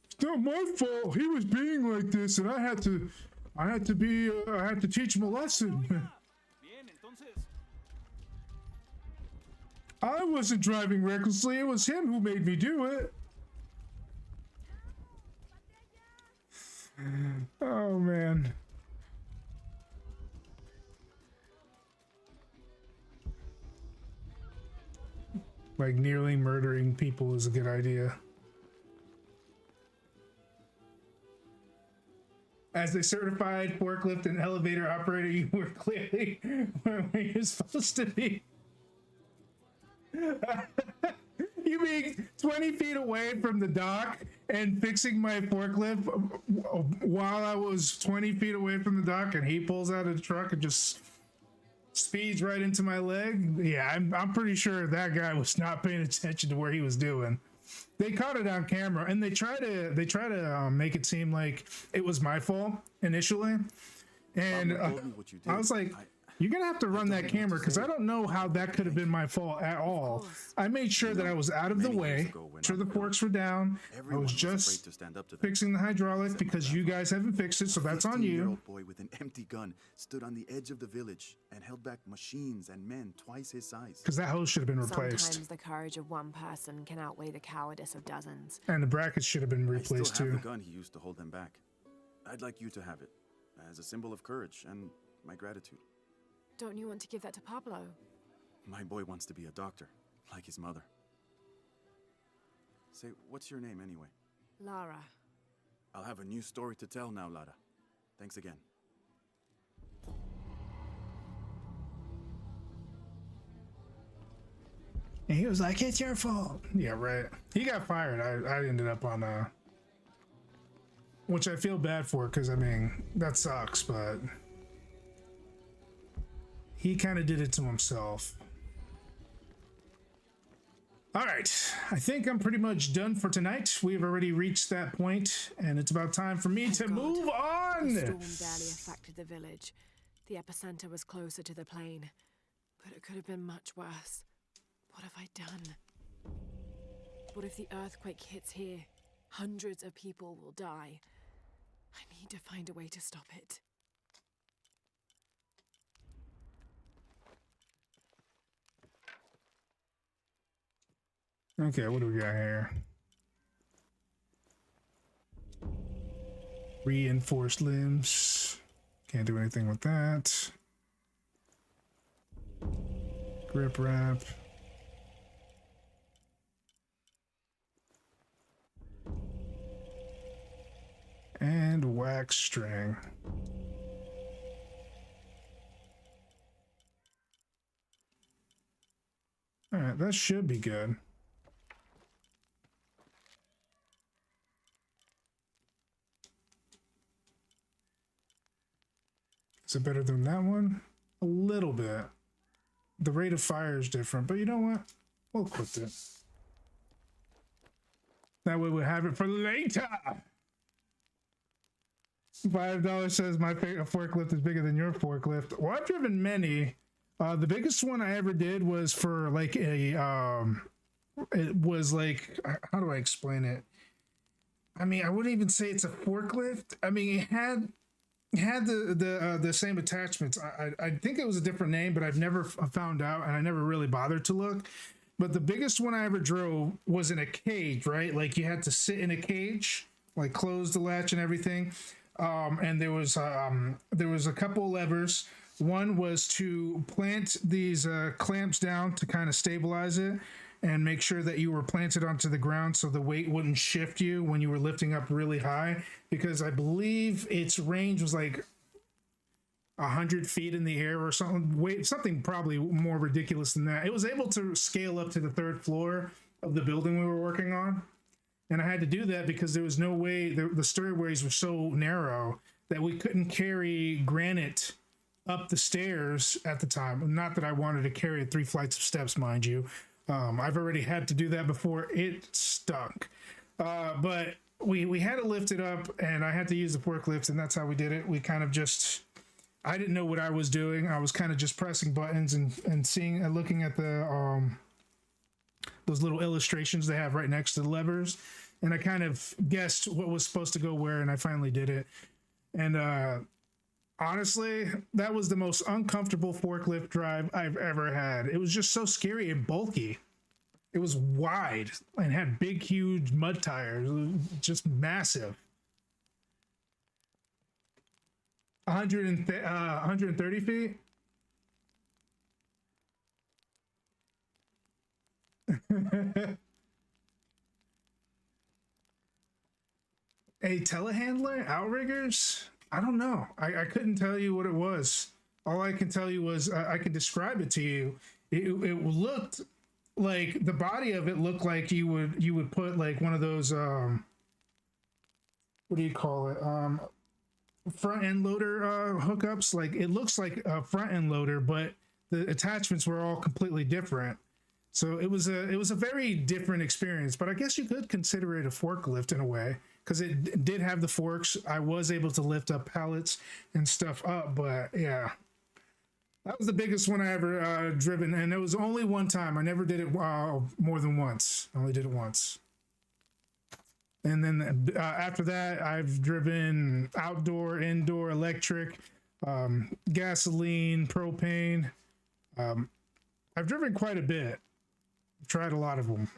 It's not my fault. He was being like this, and I had to teach him a lesson. I wasn't driving recklessly. It was him who made me do it. Oh, man. Like, nearly murdering people is a good idea. As a certified forklift and elevator operator, you were clearly where you're supposed to be. You being 20 feet away from the dock and fixing my forklift while I was 20 feet away from the dock, and he pulls out of the truck and just speeds right into my leg. Yeah, I'm pretty sure that guy was not paying attention to where he was doing. They caught it on camera, and they try to make it seem like it was my fault initially. And I was like, you're gonna have to run that camera because I don't know how that could have been my fault at all. I made sure that I was out of the way, sure the forks were down. I was just fixing the hydraulic because you guys haven't fixed it, so that's on you. A 15-year-old boy with an empty gun stood on the edge of the village and held back machines and men twice his size. Because that hose should have been replaced. Sometimes the courage of one person can outweigh the cowardice of dozens. And the brackets should have been replaced I still have too. the gun he used to hold them back. I'd like you to have it as a symbol of courage and my gratitude. Don't you want to give that to Pablo? My boy wants to be a doctor, like his mother. Say, what's your name anyway? Lara. I'll have a new story to tell now, Lara. Thanks again. And he was like, it's your fault. Yeah, right. He got fired. I ended up on which I feel bad for because, I mean, that sucks, but he kind of did it to himself. All right, I think I'm pretty much done for tonight. We've already reached that point, and it's about time for me to move on. The storm barely affected the village. The epicenter was closer to the plain, but it could have been much worse. What have I done? What if the earthquake hits here? Hundreds of people will die. I need to find a way to stop it. Okay, what do we got here? Reinforced limbs. Can't do anything with that. Grip wrap. And wax string. All right, that should be good. Is it better than that one? A little bit. The rate of fire is different, but you know what? We'll equip it. That way we'll have it for later. $5 says my forklift is bigger than your forklift. Well, I've driven many. The biggest one I ever did was for like a, it was like, how do I explain it? I mean, I wouldn't even say it's a forklift. I mean, it had the same attachments. I think it was a different name, but I've never found out, and I never really bothered to look. But the biggest one I ever drove was in a cage, right? Like you had to sit in a cage, like close the latch and everything. And there was a couple levers. One was to plant these clamps down to kind of stabilize it and make sure that you were planted onto the ground so the weight wouldn't shift you when you were lifting up really high, because I believe its range was like 100 feet in the air or something. Something probably more ridiculous than that. It was able to scale up to the 3rd floor of the building we were working on. And I had to do that because there was no way, the stairways were so narrow that we couldn't carry granite up the stairs at the time. Not that I wanted to carry it 3 flights of steps, mind you. I've already had to do that before. It stunk. But we had to lift it up, and I had to use the forklift, and that's how we did it. We kind of just, I didn't know what I was doing. I was kind of just pressing buttons and seeing and looking at the those little illustrations they have right next to the levers, and I kind of guessed what was supposed to go where, and I finally did it. And honestly, that was the most uncomfortable forklift drive I've ever had. It was just so scary and bulky. It was wide and had big, huge mud tires. It was just massive. 130 feet? A telehandler? Outriggers? I don't know. I couldn't tell you what it was. All I can tell you was I can describe it to you. It looked like, the body of it looked like you would put like one of those what do you call it? Front end loader hookups. Like, it looks like a front end loader, but the attachments were all completely different. So it was a very different experience. But I guess you could consider it a forklift in a way, because it did have the forks. I was able to lift up pallets and stuff up, but yeah, that was the biggest one I ever driven, and it was only one time. I never did it more than once. I only did it once. And then after that, I've driven outdoor, indoor, electric, gasoline, propane. I've driven quite a bit. I've tried a lot of them.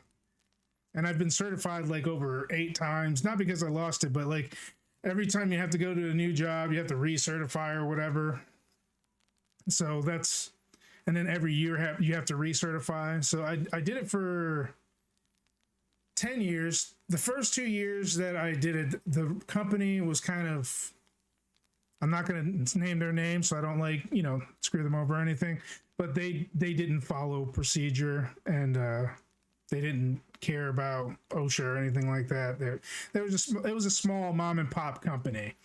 And I've been certified like over 8 times, not because I lost it, but like every time you have to go to a new job, you have to recertify or whatever. So that's, and then every year you have to recertify. So I did it for 10 years. The first 2 years that I did it, the company was kind of, I'm not going to name their name, so I don't like, screw them over or anything, but they didn't follow procedure, and they didn't care about OSHA or anything like that. It was a small mom and pop company.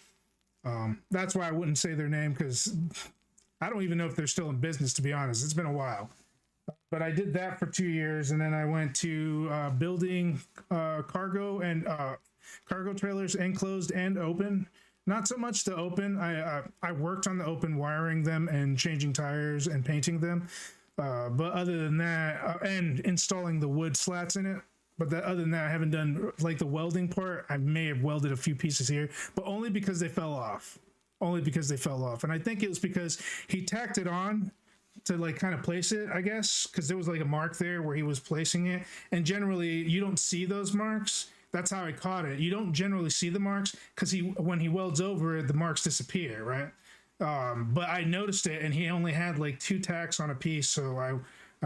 That's why I wouldn't say their name, because I don't even know if they're still in business, to be honest. It's been a while. But I did that for 2 years, and then I went to building cargo trailers, enclosed and open. Not so much the open. I worked on the open, wiring them and changing tires and painting them. But other than that, and installing the wood slats in it. But other than that, I haven't done like the welding part. I may have welded a few pieces here, but only because they fell off. Only because they fell off. And I think it was because he tacked it on to like kind of place it, I guess, because there was like a mark there where he was placing it. And generally, you don't see those marks. That's how I caught it. You don't generally see the marks because when he welds over it, the marks disappear, right? But I noticed it, and he only had like 2 tacks on a piece, so I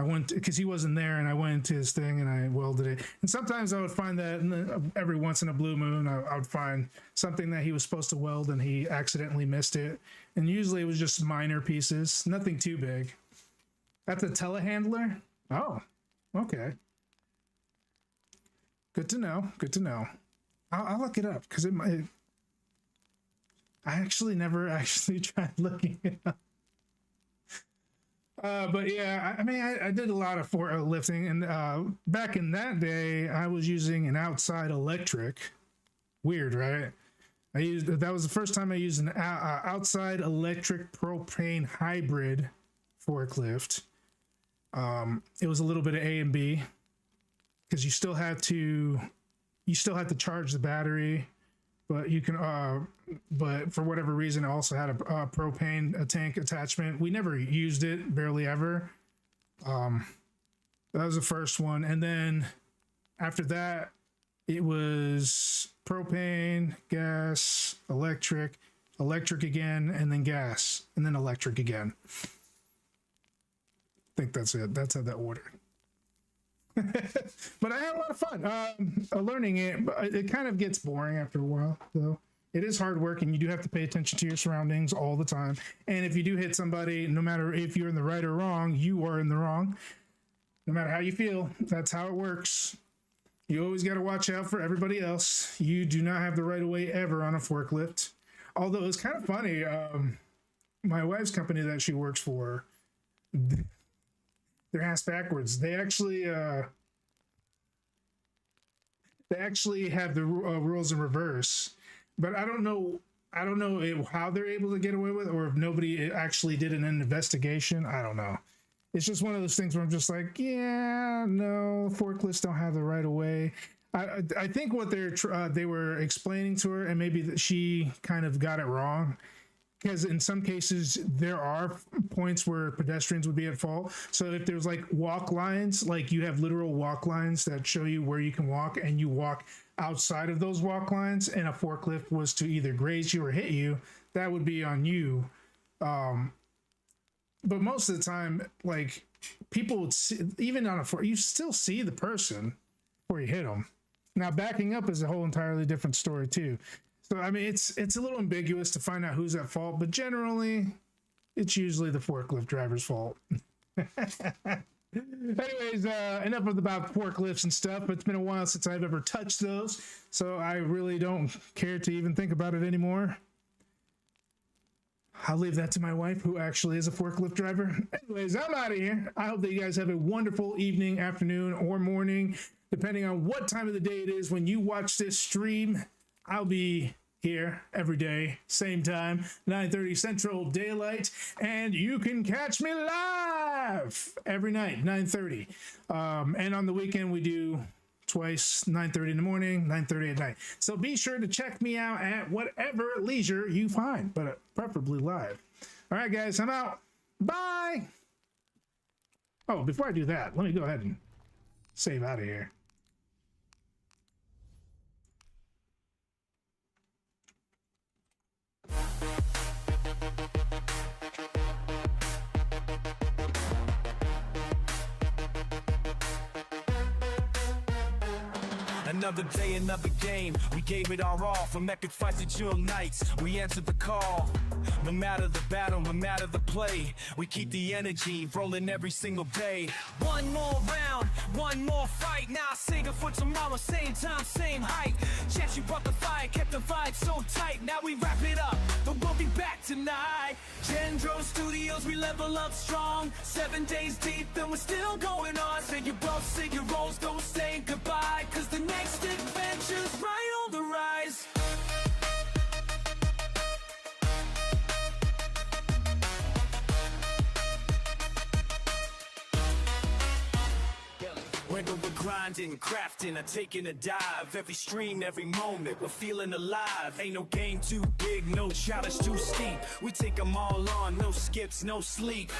went, because he wasn't there, and I went into his thing and I welded it. And sometimes I would find that every once in a blue moon, I would find something that he was supposed to weld and he accidentally missed it. And usually it was just minor pieces, nothing too big. That's a telehandler? Oh, okay. Good to know. Good to know. I'll look it up, because I actually never actually tried looking it up. But yeah, I mean, I did a lot of lifting, and back in that day, I was using an outside electric. Weird, right? That was the first time I used an outside electric propane hybrid forklift. It was a little bit of A and B, because you still had to charge the battery, but you can but for whatever reason, it also had a propane tank attachment. We never used it, barely ever. That was the first one, and then after that, it was propane, gas, electric, electric again, and then gas, and then electric again. I think that's it. That's how that ordered. But I had a lot of fun learning it. But it kind of gets boring after a while, though. It is hard work, and you do have to pay attention to your surroundings all the time. And if you do hit somebody, no matter if you're in the right or wrong, you are in the wrong. No matter how you feel, that's how it works. You always got to watch out for everybody else. You do not have the right of way ever on a forklift. Although it's kind of funny, my wife's company that she works for, they're ass backwards. They actually have the rules in reverse. But I don't know how they're able to get away with it, or if nobody actually did an investigation. I don't know. It's just one of those things where I'm just like, yeah, no, forklifts don't have the right of way. I think what they were explaining to her, and maybe that she kind of got it wrong, because in some cases there are points where pedestrians would be at fault. So if there's like walk lines, like you have literal walk lines that show you where you can walk, and you walk outside of those walk lines, and a forklift was to either graze you or hit you, that would be on you. But most of the time, like, people would see, even on you still see the person before you hit them. Now, backing up is a whole entirely different story too. So I mean, it's a little ambiguous to find out who's at fault, but generally, it's usually the forklift driver's fault. Anyways, enough about forklifts and stuff. It's been a while since I've ever touched those, so I really don't care to even think about it anymore. I'll leave that to my wife, who actually is a forklift driver. Anyways, I'm out of here. I hope that you guys have a wonderful evening, afternoon, or morning, depending on what time of the day it is when you watch this stream. I'll be here every day, same time, 9:30 Central Daylight, and you can catch me live every night, 9:30. And on the weekend, we do twice, 9:30 in the morning, 9:30 at night. So be sure to check me out at whatever leisure you find, but preferably live. All right, guys, I'm out. Bye. Oh, before I do that, let me go ahead and save out of here. Another day, another game. We gave it our all. From epic fights to chill nights, we answered the call. No matter the battle, no matter the play, we keep the energy rolling every single day. One more round, one more fight. Now I sing it for tomorrow, same time, same height. Chance you brought the fire, kept the vibe so tight. Now we wrap it up, but we'll be back tonight. Gen-Dro Studios, we level up strong. 7 days deep and we're still going on. Say your boats, say your roles, don't say goodbye, cause the next adventure's right on the rise. Whether we're grinding, crafting, or taking a dive, every stream, every moment, we're feeling alive. Ain't no game too big, no challenge too steep. We take them all on, no skips, no sleep.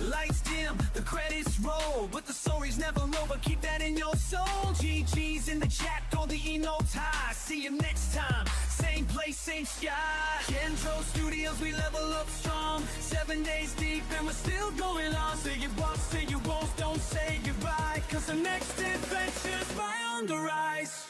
Lights dim, the credits roll, but the story's never over, keep that in your soul. GG's in the chat, throw the E-notes high. See you next time, same place, same sky. Gen-Dro Studios, we level up strong. 7 days deep and we're still going on. Say your boss, say your woes, don't say goodbye, cause the next adventure's right on the rise.